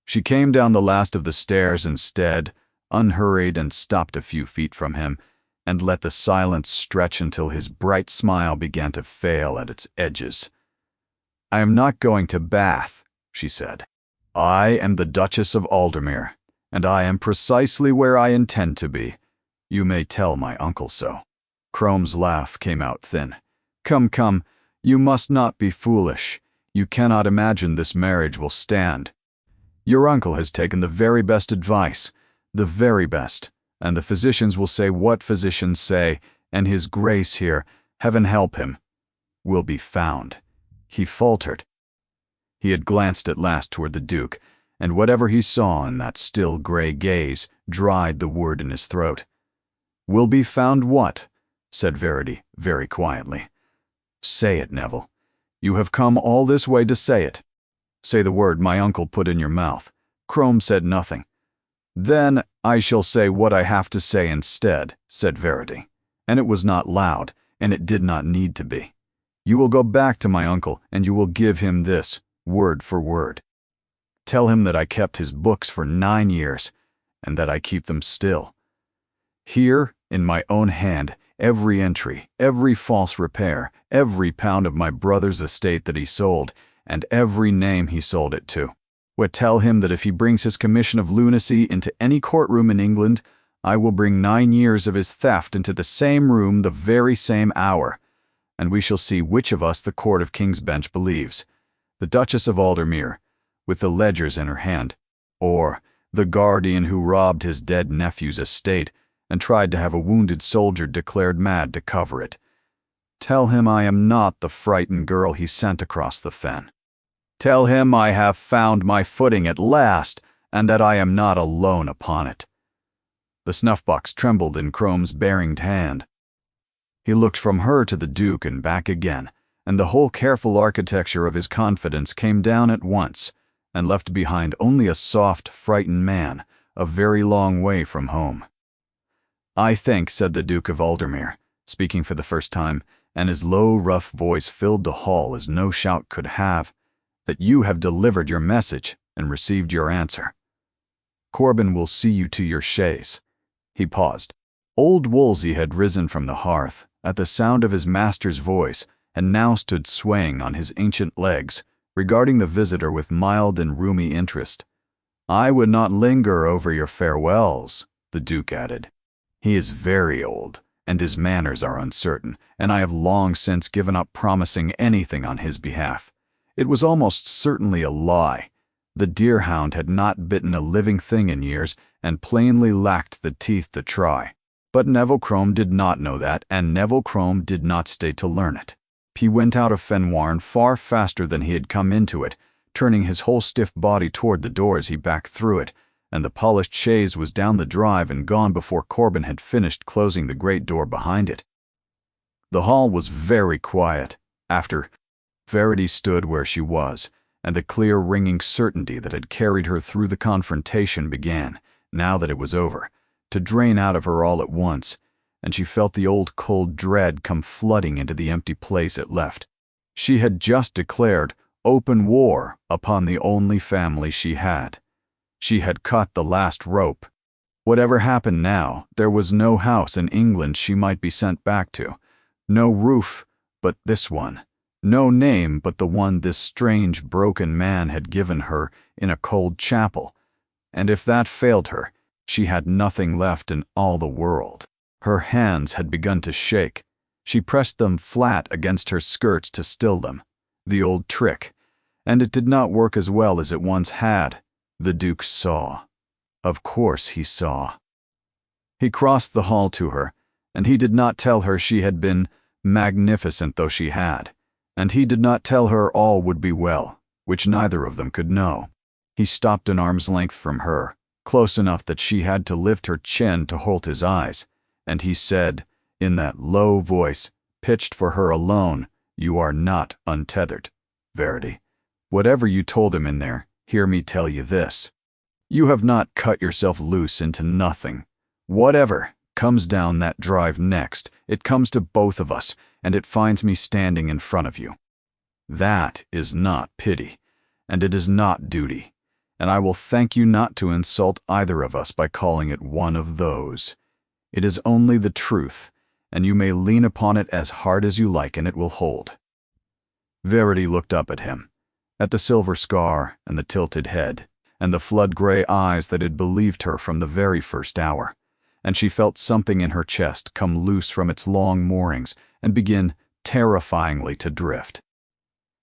She came down the last of the stairs instead, unhurried, and stopped a few feet from him, and let the silence stretch until his bright smile began to fail at its edges. "I am not going to Bath," she said. "I am the Duchess of Aldermere, and I am precisely where I intend to be. You may tell my uncle so." Crome's laugh came out thin. "Come, come, You must not be foolish. You cannot imagine this marriage will stand. Your uncle has taken the very best advice, the very best, and the physicians will say what physicians say, and his grace here, heaven help him, will be found." He faltered. He had glanced at last toward the Duke, and whatever he saw in that still gray gaze dried the word in his throat. "Will be found what?" said Verity very quietly. "Say it, Neville. You have come all this way to say it. Say the word my uncle put in your mouth." Crome said nothing. "Then I shall say what I have to say instead," said Verity, and it was not loud, and it did not need to be. "You will go back to my uncle, and you will give him this, word for word. Tell him that I kept his books for 9 years, and that I keep them still. Here, in my own hand, every entry, every false repair, every pound of my brother's estate that he sold, and every name he sold it to. Tell him that if he brings his commission of lunacy into any courtroom in England, I will bring 9 years of his theft into the same room the very same hour, and we shall see which of us the Court of King's Bench believes, the Duchess of Aldermere, with the ledgers in her hand, or the guardian who robbed his dead nephew's estate and tried to have a wounded soldier declared mad to cover it. Tell him I am not the frightened girl he sent across the fen. Tell him I have found my footing at last, and that I am not alone upon it." The snuff-box trembled in Crome's baringed hand. He looked from her to the Duke and back again, and the whole careful architecture of his confidence came down at once, and left behind only a soft, frightened man, a very long way from home. "I think," said the Duke of Aldermere, speaking for the first time, and his low, rough voice filled the hall as no shout could have, "that you have delivered your message and received your answer. Corben will see you to your chaise." He paused. Old Wolsey had risen from the hearth at the sound of his master's voice, and now stood swaying on his ancient legs, regarding the visitor with mild and roomy interest. "I would not linger over your farewells," the Duke added. "He is very old, and his manners are uncertain, and I have long since given up promising anything on his behalf. It was almost certainly a lie. The deerhound had not bitten a living thing in years, and plainly lacked the teeth to try. But Neville Crome did not know that, and Neville Crome did not stay to learn it. He went out of Fenwarn far faster than he had come into it, turning his whole stiff body toward the door as he backed through it, and the polished chaise was down the drive and gone before Corben had finished closing the great door behind it. The hall was very quiet, after Verity stood where she was, and the clear ringing certainty that had carried her through the confrontation began, now that it was over, to drain out of her all at once, and she felt the old cold dread come flooding into the empty place it left. She had just declared open war upon the only family she had. She had cut the last rope. Whatever happened now, there was no house in England she might be sent back to, no roof but this one, no name but the one this strange, broken man had given her in a cold chapel, and if that failed her, she had nothing left in all the world. Her hands had begun to shake. She pressed them flat against her skirts to still them, the old trick, and it did not work as well as it once had. The Duke saw. Of course he saw. He crossed the hall to her, and he did not tell her she had been, magnificent though she had, and he did not tell her all would be well, which neither of them could know. He stopped an arm's length from her, close enough that she had to lift her chin to hold his eyes, and he said, in that low voice, pitched for her alone, "You are not untethered, Verity. Whatever you told him in there, hear me tell you this. You have not cut yourself loose into nothing. Whatever comes down that drive next, it comes to both of us, and it finds me standing in front of you. That is not pity, and it is not duty, and I will thank you not to insult either of us by calling it one of those. It is only the truth, and you may lean upon it as hard as you like, and it will hold." Verity looked up at him, at the silver scar and the tilted head, and the flood-gray eyes that had believed her from the very first hour, and she felt something in her chest come loose from its long moorings and begin terrifyingly to drift.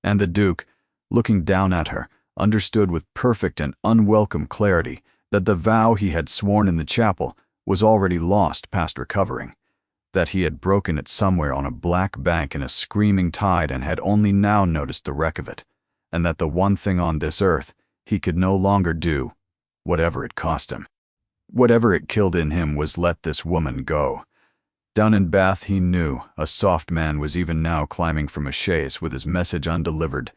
And the Duke, looking down at her, understood with perfect and unwelcome clarity that the vow he had sworn in the chapel was already lost past recovering, that he had broken it somewhere on a black bank in a screaming tide and had only now noticed the wreck of it, and that the one thing on this earth he could no longer do, whatever it cost him. Whatever it killed in him was let this woman go. Down in Bath he knew a soft man was even now climbing from a chaise with his message undelivered,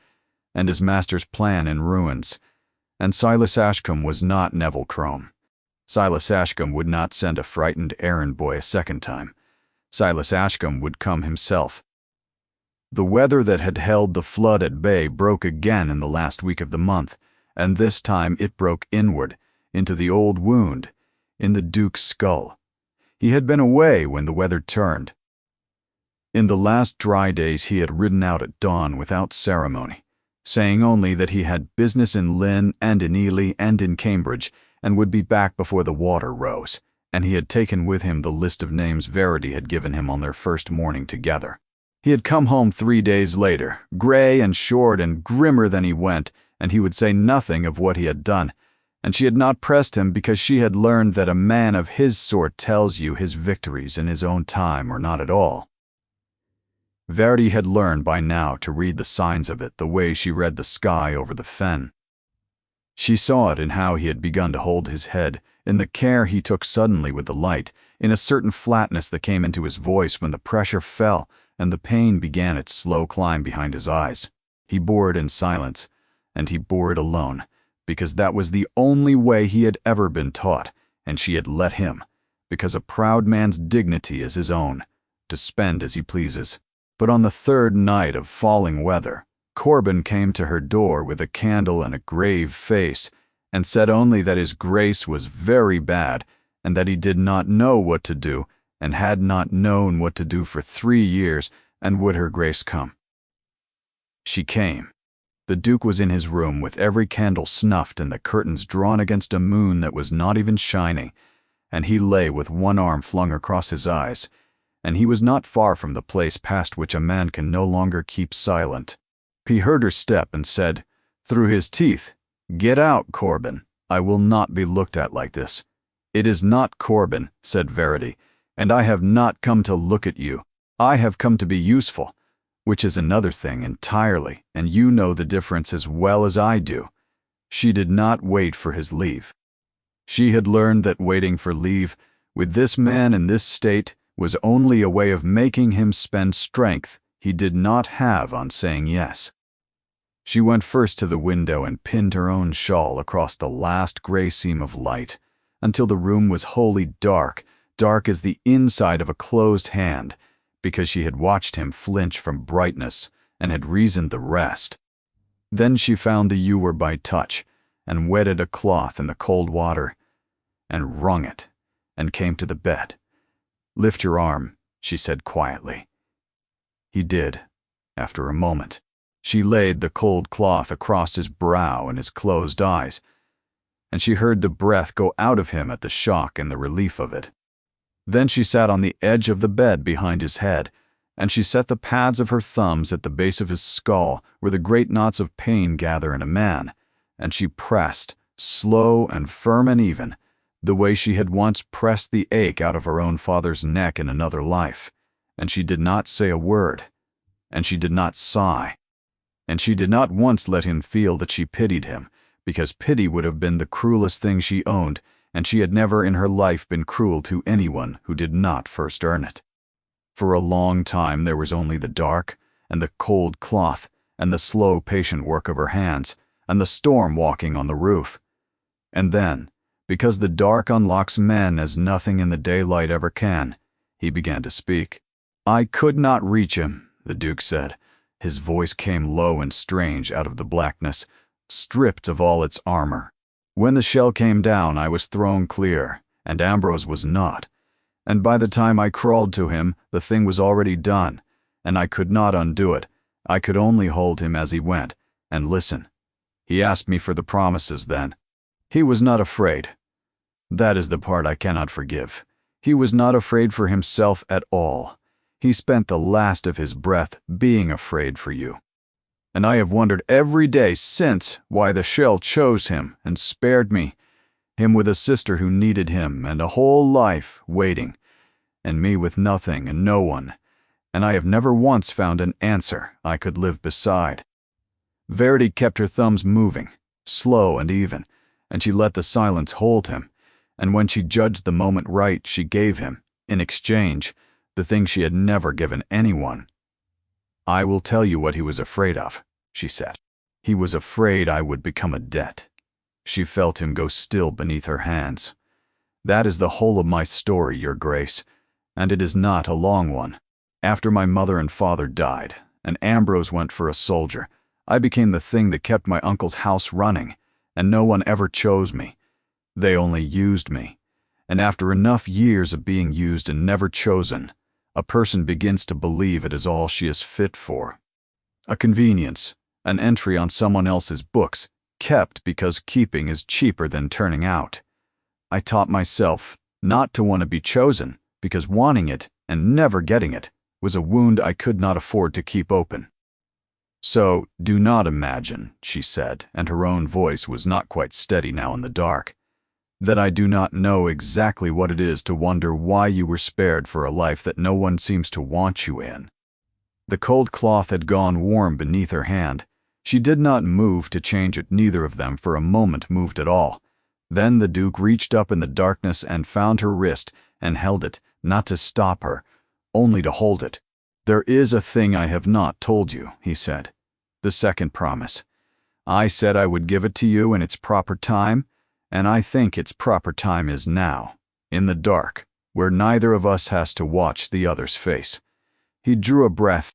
and his master's plan in ruins. And Silas Ashcombe was not Neville Crome. Silas Ashcombe would not send a frightened errand boy a second time. Silas Ashcombe would come himself. The weather that had held the flood at bay broke again in the last week of the month, and this time it broke inward, into the old wound, in the Duke's skull. He had been away when the weather turned. In the last dry days he had ridden out at dawn without ceremony, saying only that he had business in Lynn and in Ely and in Cambridge, and would be back before the water rose, and he had taken with him the list of names Verity had given him on their first morning together. He had come home 3 days later, gray and short and grimmer than he went, and he would say nothing of what he had done, and she had not pressed him because she had learned that a man of his sort tells you his victories in his own time or not at all. Verity had learned by now to read the signs of it the way she read the sky over the fen. She saw it in how he had begun to hold his head, in the care he took suddenly with the light, in a certain flatness that came into his voice when the pressure fell and the pain began its slow climb behind his eyes. He bore it in silence, and he bore it alone, because that was the only way he had ever been taught, and she had let him, because a proud man's dignity is his own, to spend as he pleases. But on the third night of falling weather, Corbin came to her door with a candle and a grave face, and said only that his grace was very bad, and that he did not know what to do, and had not known what to do for 3 years, and would her grace come. She came. The Duke was in his room with every candle snuffed and the curtains drawn against a moon that was not even shining, and he lay with one arm flung across his eyes, and he was not far from the place past which a man can no longer keep silent. He heard her step and said, through his teeth, "Get out, Corbin. I will not be looked at like this." "It is not Corbin," said Verity, "and I have not come to look at you. I have come to be useful, which is another thing entirely, and you know the difference as well as I do." She did not wait for his leave. She had learned that waiting for leave, with this man in this state, was only a way of making him spend strength he did not have on saying yes. She went first to the window and pinned her own shawl across the last gray seam of light, until the room was wholly dark, dark as the inside of a closed hand, because she had watched him flinch from brightness and had reasoned the rest. Then she found the ewer by touch, and wetted a cloth in the cold water, and wrung it, and came to the bed. "Lift your arm," she said quietly. He did, after a moment. She laid the cold cloth across his brow and his closed eyes, and she heard the breath go out of him at the shock and the relief of it. Then she sat on the edge of the bed behind his head, and she set the pads of her thumbs at the base of his skull where the great knots of pain gather in a man, and she pressed, slow and firm and even, the way she had once pressed the ache out of her own father's neck in another life, and she did not say a word, and she did not sigh, and she did not once let him feel that she pitied him, because pity would have been the cruelest thing she owned, and she had never in her life been cruel to anyone who did not first earn it. For a long time there was only the dark, and the cold cloth, and the slow patient work of her hands, and the storm walking on the roof. And then, because the dark unlocks men as nothing in the daylight ever can, he began to speak. "I could not reach him," the Duke said. His voice came low and strange out of the blackness, stripped of all its armor. "When the shell came down, I was thrown clear, and Ambrose was not. And by the time I crawled to him, the thing was already done, and I could not undo it. I could only hold him as he went, and listen. He asked me for the promises then. He was not afraid. That is the part I cannot forgive. He was not afraid for himself at all. He spent the last of his breath being afraid for you. And I have wondered every day since why the shell chose him and spared me, him with a sister who needed him and a whole life waiting, and me with nothing and no one, and I have never once found an answer I could live beside." Verity kept her thumbs moving, slow and even, and she let the silence hold him, and when she judged the moment right, she gave him, in exchange, the thing she had never given anyone. "I will tell you what he was afraid of," she said. "He was afraid I would become a debt." She felt him go still beneath her hands. "That is the whole of my story, Your Grace, and it is not a long one. After my mother and father died, and Ambrose went for a soldier, I became the thing that kept my uncle's house running, and no one ever chose me. They only used me. And after enough years of being used and never chosen, a person begins to believe it is all she is fit for. A convenience, an entry on someone else's books, kept because keeping is cheaper than turning out. I taught myself not to want to be chosen, because wanting it and never getting it was a wound I could not afford to keep open. So, do not imagine," she said, and her own voice was not quite steady now in the dark, "that I do not know exactly what it is to wonder why you were spared for a life that no one seems to want you in." The cold cloth had gone warm beneath her hand. She did not move to change it, neither of them for a moment moved at all. Then the Duke reached up in the darkness and found her wrist and held it, not to stop her, only to hold it. "There is a thing I have not told you," he said. "The second promise. I said I would give it to you in its proper time, and I think its proper time is now, in the dark, where neither of us has to watch the other's face." He drew a breath.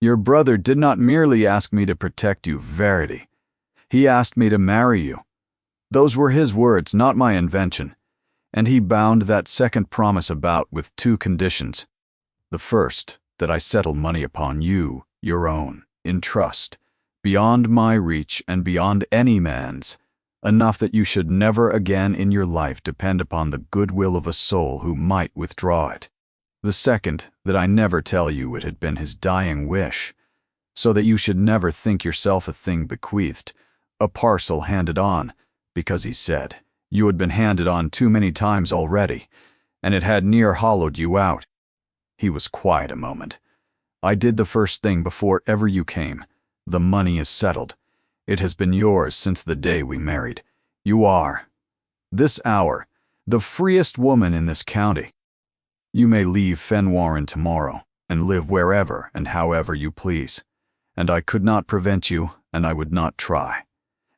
"Your brother did not merely ask me to protect you, Verity. He asked me to marry you. Those were his words, not my invention. And he bound that second promise about with two conditions. The first, that I settle money upon you, your own, in trust, beyond my reach and beyond any man's, enough that you should never again in your life depend upon the goodwill of a soul who might withdraw it. The second, that I never tell you it had been his dying wish, so that you should never think yourself a thing bequeathed, a parcel handed on, because he said you had been handed on too many times already, and it had near hollowed you out." He was quiet a moment. "I did the first thing before ever you came. The money is settled. It has been yours since the day we married. You are, this hour, the freest woman in this county. You may leave Fenwarren tomorrow, and live wherever and however you please. And I could not prevent you, and I would not try.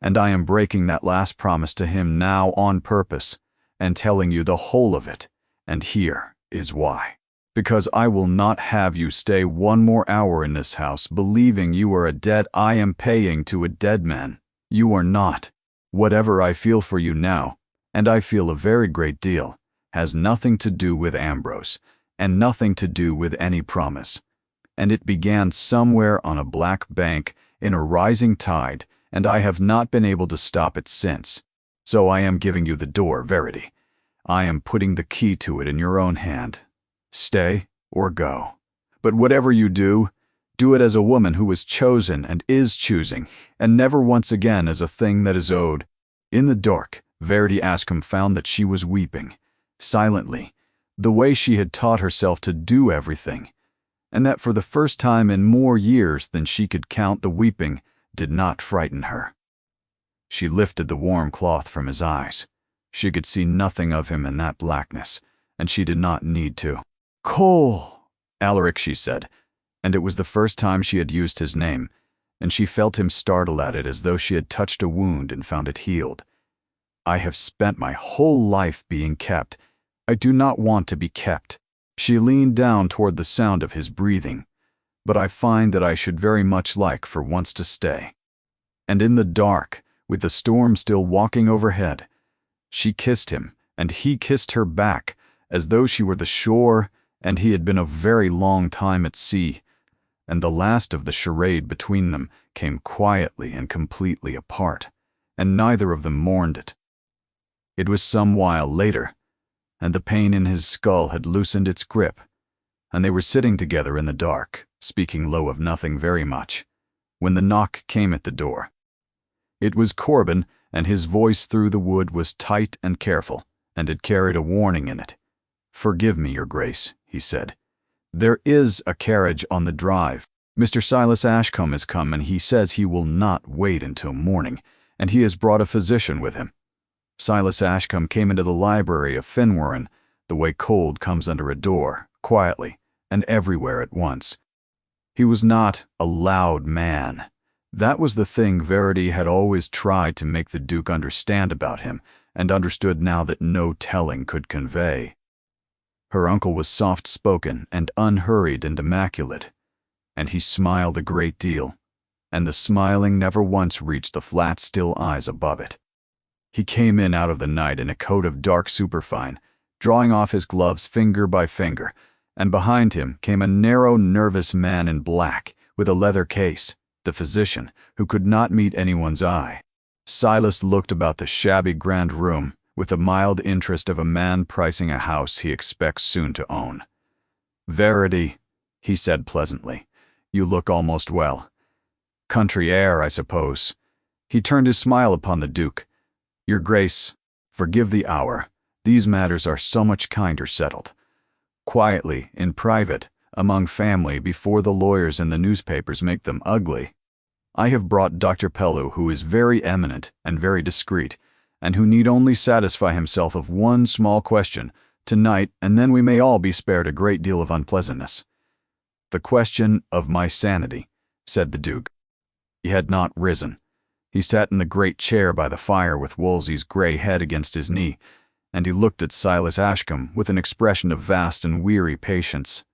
And I am breaking that last promise to him now on purpose, and telling you the whole of it, and here is why. Because I will not have you stay one more hour in this house believing you are a debt I am paying to a dead man. You are not. Whatever I feel for you now, and I feel a very great deal, has nothing to do with Ambrose, and nothing to do with any promise. And it began somewhere on a black bank in a rising tide, and I have not been able to stop it since. So I am giving you the door, Verity. I am putting the key to it in your own hand. Stay or go. But whatever you do, do it as a woman who was chosen and is choosing, and never once again as a thing that is owed." In the dark, Verity Ascombe found that she was weeping, silently, the way she had taught herself to do everything, and that for the first time in more years than she could count, the weeping did not frighten her. She lifted the warm cloth from his eyes. She could see nothing of him in that blackness, and she did not need to. "Cole, Alaric," she said, and it was the first time she had used his name, and she felt him startle at it as though she had touched a wound and found it healed. "I have spent my whole life being kept. I do not want to be kept." She leaned down toward the sound of his breathing. "But I find that I should very much like for once to stay." And in the dark, with the storm still walking overhead, she kissed him, and he kissed her back, as though she were the shore and he had been a very long time at sea, and the last of the charade between them came quietly and completely apart, and neither of them mourned it. It was some while later, and the pain in his skull had loosened its grip, and they were sitting together in the dark, speaking low of nothing very much, when the knock came at the door. It was Corbin, and his voice through the wood was tight and careful, and it carried a warning in it. "Forgive me, Your Grace," he said. "There is a carriage on the drive. Mr. Silas Ashcombe has come, and he says he will not wait until morning, and he has brought a physician with him." Silas Ashcombe came into the library of Finwarren, the way cold comes under a door, quietly, and everywhere at once. He was not a loud man. That was the thing Verity had always tried to make the Duke understand about him, and understood now that no telling could convey. Her uncle was soft-spoken and unhurried and immaculate, and he smiled a great deal, and the smiling never once reached the flat, still eyes above it. He came in out of the night in a coat of dark superfine, drawing off his gloves finger by finger, and behind him came a narrow, nervous man in black, with a leather case, the physician, who could not meet anyone's eye. Silas looked about the shabby grand room with the mild interest of a man pricing a house he expects soon to own. "Verity," he said pleasantly, "you look almost well. Country air, I suppose." He turned his smile upon the Duke. "Your Grace, forgive the hour. These matters are so much kinder settled. Quietly, in private, among family, before the lawyers and the newspapers make them ugly. I have brought Dr. Pellew, who is very eminent and very discreet, and who need only satisfy himself of one small question, tonight, and then we may all be spared a great deal of unpleasantness." "The question of my sanity," said the Duke. He had not risen. He sat in the great chair by the fire with Wolsey's grey head against his knee, and he looked at Silas Ashcombe with an expression of vast and weary patience.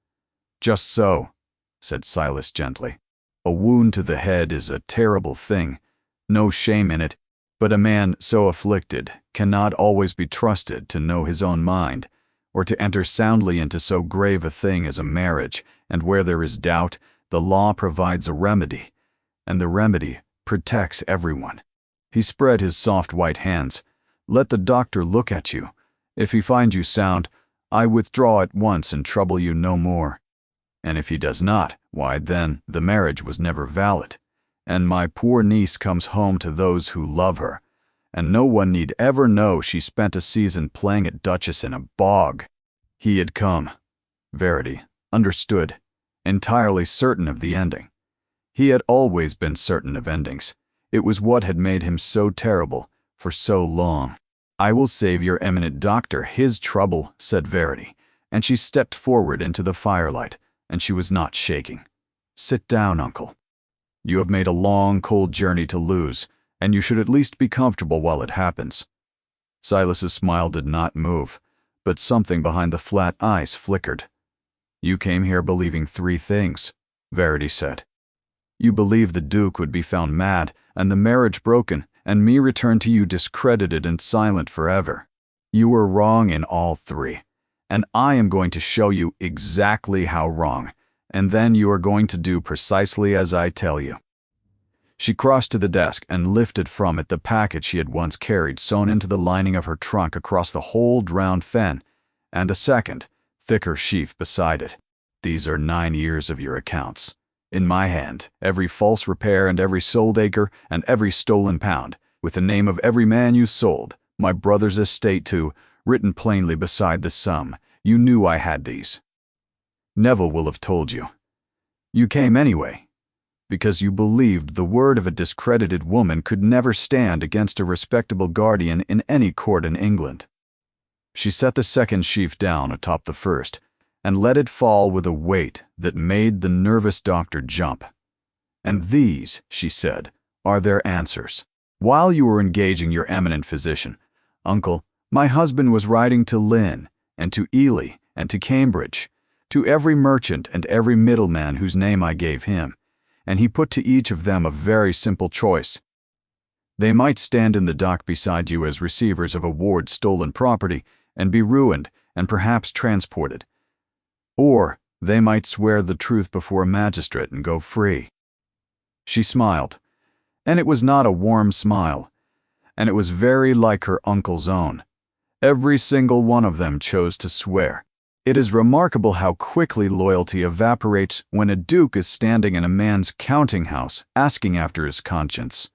"Just so," said Silas gently. "A wound to the head is a terrible thing, no shame in it, but a man so afflicted cannot always be trusted to know his own mind, or to enter soundly into so grave a thing as a marriage, and where there is doubt, the law provides a remedy, and the remedy protects everyone." He spread his soft white hands. "Let the doctor look at you. If he finds you sound, I withdraw at once and trouble you no more. And if he does not, why then the marriage was never valid, and my poor niece comes home to those who love her, and no one need ever know she spent a season playing at Duchess in a bog." He had come, Verity understood, entirely certain of the ending. He had always been certain of endings. It was what had made him so terrible for so long. "I will save your eminent doctor his trouble," said Verity, and she stepped forward into the firelight, and she was not shaking. "Sit down, uncle. You have made a long, cold journey to lose, and you should at least be comfortable while it happens." Silas's smile did not move, but something behind the flat eyes flickered. "You came here believing three things," Verity said. "You believed the Duke would be found mad, and the marriage broken, and me returned to you discredited and silent forever. You were wrong in all three, and I am going to show you exactly how wrong, and then you are going to do precisely as I tell you." She crossed to the desk and lifted from it the packet she had once carried sewn into the lining of her trunk across the whole drowned fen, and a second, thicker sheaf beside it. "These are 9 years of your accounts. In my hand, every false repair and every sold acre and every stolen pound, with the name of every man you sold, my brother's estate too, written plainly beside the sum. You knew I had these. Neville will have told you. You came anyway, because you believed the word of a discredited woman could never stand against a respectable guardian in any court in England." She set the second sheaf down atop the first, and let it fall with a weight that made the nervous doctor jump. "And these," she said, "are their answers. While you were engaging your eminent physician, uncle, my husband was writing to Lynn, and to Ely, and to Cambridge, to every merchant and every middleman whose name I gave him, and he put to each of them a very simple choice. They might stand in the dock beside you as receivers of a ward's stolen property, and be ruined, and perhaps transported. Or they might swear the truth before a magistrate and go free." She smiled, and it was not a warm smile, and it was very like her uncle's own. Every single one of them chose to swear. It is remarkable how quickly loyalty evaporates when a duke is standing in a man's counting house asking after his conscience.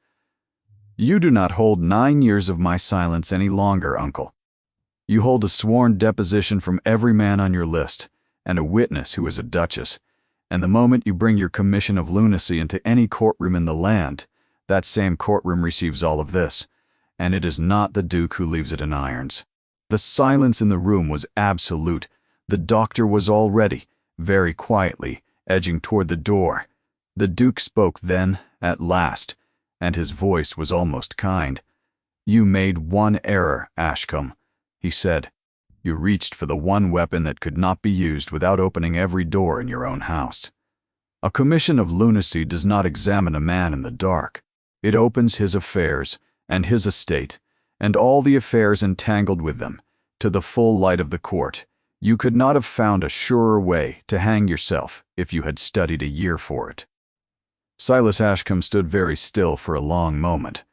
You do not hold 9 years of my silence any longer, uncle. You hold a sworn deposition from every man on your list, and a witness who is a duchess, and the moment you bring your commission of lunacy into any courtroom in the land, that same courtroom receives all of this, and it is not the duke who leaves it in irons. The silence in the room was absolute. The doctor was already, very quietly, edging toward the door. The duke spoke then, at last, and his voice was almost kind. "You made one error, Ashcombe," he said. "You reached for the one weapon that could not be used without opening every door in your own house. A commission of lunacy does not examine a man in the dark. It opens his affairs, and his estate, and all the affairs entangled with them, to the full light of the court. You could not have found a surer way to hang yourself if you had studied a year for it." Silas Ashcombe stood very still for a long moment.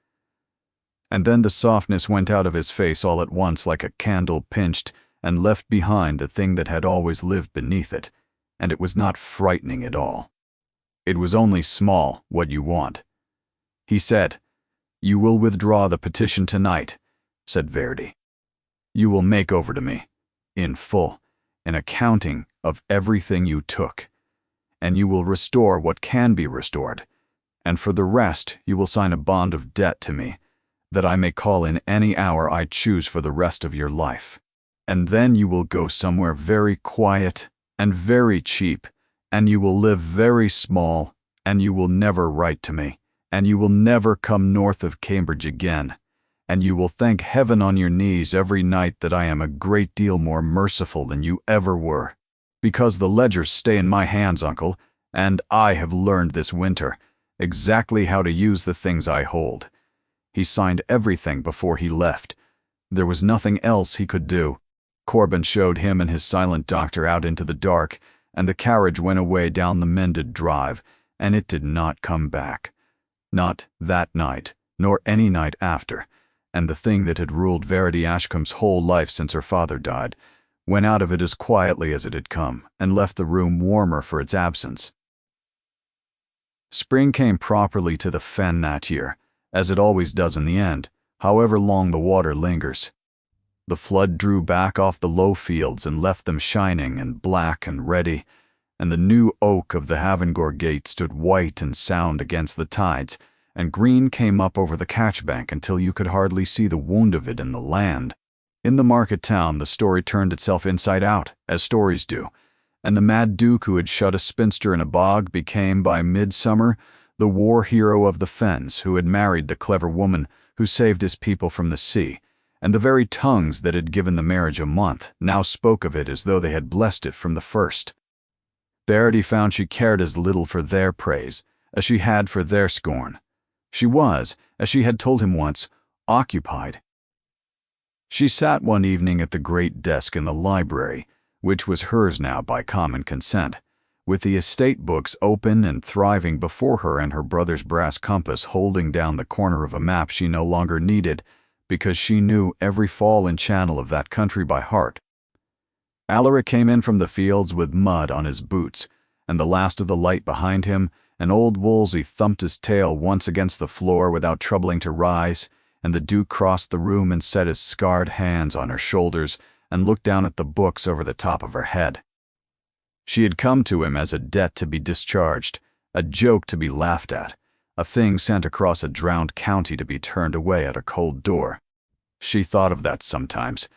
And then the softness went out of his face all at once like a candle pinched, and left behind the thing that had always lived beneath it, and it was not frightening at all. It was only small, what you want. He said, "You will withdraw the petition tonight," said Verdi. "You will make over to me, in full, an accounting of everything you took, and you will restore what can be restored, and for the rest you will sign a bond of debt to me, that I may call in any hour I choose for the rest of your life. And then you will go somewhere very quiet and very cheap, and you will live very small, and you will never write to me, and you will never come north of Cambridge again, and you will thank heaven on your knees every night that I am a great deal more merciful than you ever were, because the ledgers stay in my hands, uncle, and I have learned this winter exactly how to use the things I hold." He signed everything before he left. There was nothing else he could do. Corbin showed him and his silent doctor out into the dark, and the carriage went away down the mended drive, and it did not come back. Not that night, nor any night after, and the thing that had ruled Verity Ashcombe's whole life since her father died went out of it as quietly as it had come, and left the room warmer for its absence. Spring came properly to the fen that year, as it always does in the end, however long the water lingers. The flood drew back off the low fields and left them shining and black and ready, and the new oak of the Havengore gate stood white and sound against the tides, and green came up over the catchbank until you could hardly see the wound of it in the land. In the market town the story turned itself inside out, as stories do, and the mad duke who had shut a spinster in a bog became, by midsummer, the war hero of the fens who had married the clever woman who saved his people from the sea, and the very tongues that had given the marriage a month now spoke of it as though they had blessed it from the first. Verity found she cared as little for their praise as she had for their scorn. She was, as she had told him once, occupied. She sat one evening at the great desk in the library, which was hers now by common consent, with the estate books open and thriving before her and her brother's brass compass holding down the corner of a map she no longer needed, because she knew every fall and channel of that country by heart. Alaric came in from the fields with mud on his boots, and the last of the light behind him, and old Wolsey thumped his tail once against the floor without troubling to rise, and the Duke crossed the room and set his scarred hands on her shoulders and looked down at the books over the top of her head. She had come to him as a debt to be discharged, a joke to be laughed at, a thing sent across a drowned county to be turned away at a cold door. She thought of that sometimes,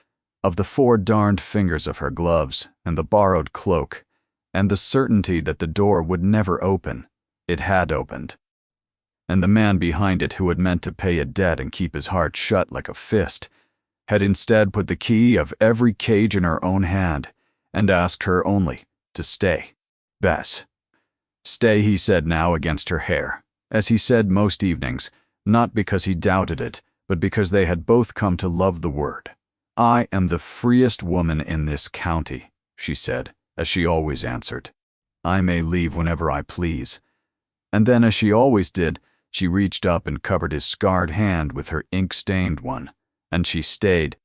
of the 4 darned fingers of her gloves and the borrowed cloak, and the certainty that the door would never open. It had opened. And the man behind it who had meant to pay a debt and keep his heart shut like a fist, had instead put the key of every cage in her own hand, and asked her only to stay. Bess. Stay, he said now against her hair, as he said most evenings, not because he doubted it, but because they had both come to love the word. "I am the freest woman in this county," she said, as she always answered. "I may leave whenever I please." And then, as she always did, she reached up and covered his scarred hand with her ink-stained one, and she stayed.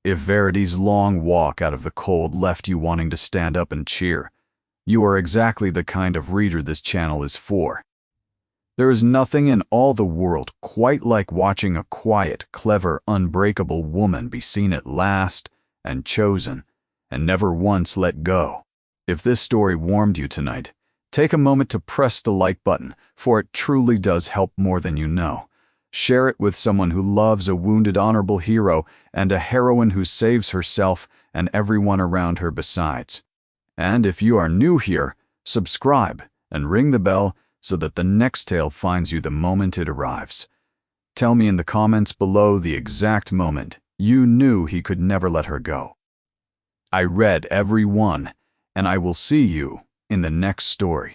If Verity's long walk out of the cold left you wanting to stand up and cheer, you are exactly the kind of reader this channel is for. There is nothing in all the world quite like watching a quiet, clever, unbreakable woman be seen at last and chosen, and never once let go. If this story warmed you tonight, take a moment to press the like button, for it truly does help more than you know. Share it with someone who loves a wounded honorable hero and a heroine who saves herself and everyone around her besides. And if you are new here, subscribe and ring the bell so that the next tale finds you the moment it arrives. Tell me in the comments below the exact moment you knew he could never let her go. I read every one, and I will see you in the next story.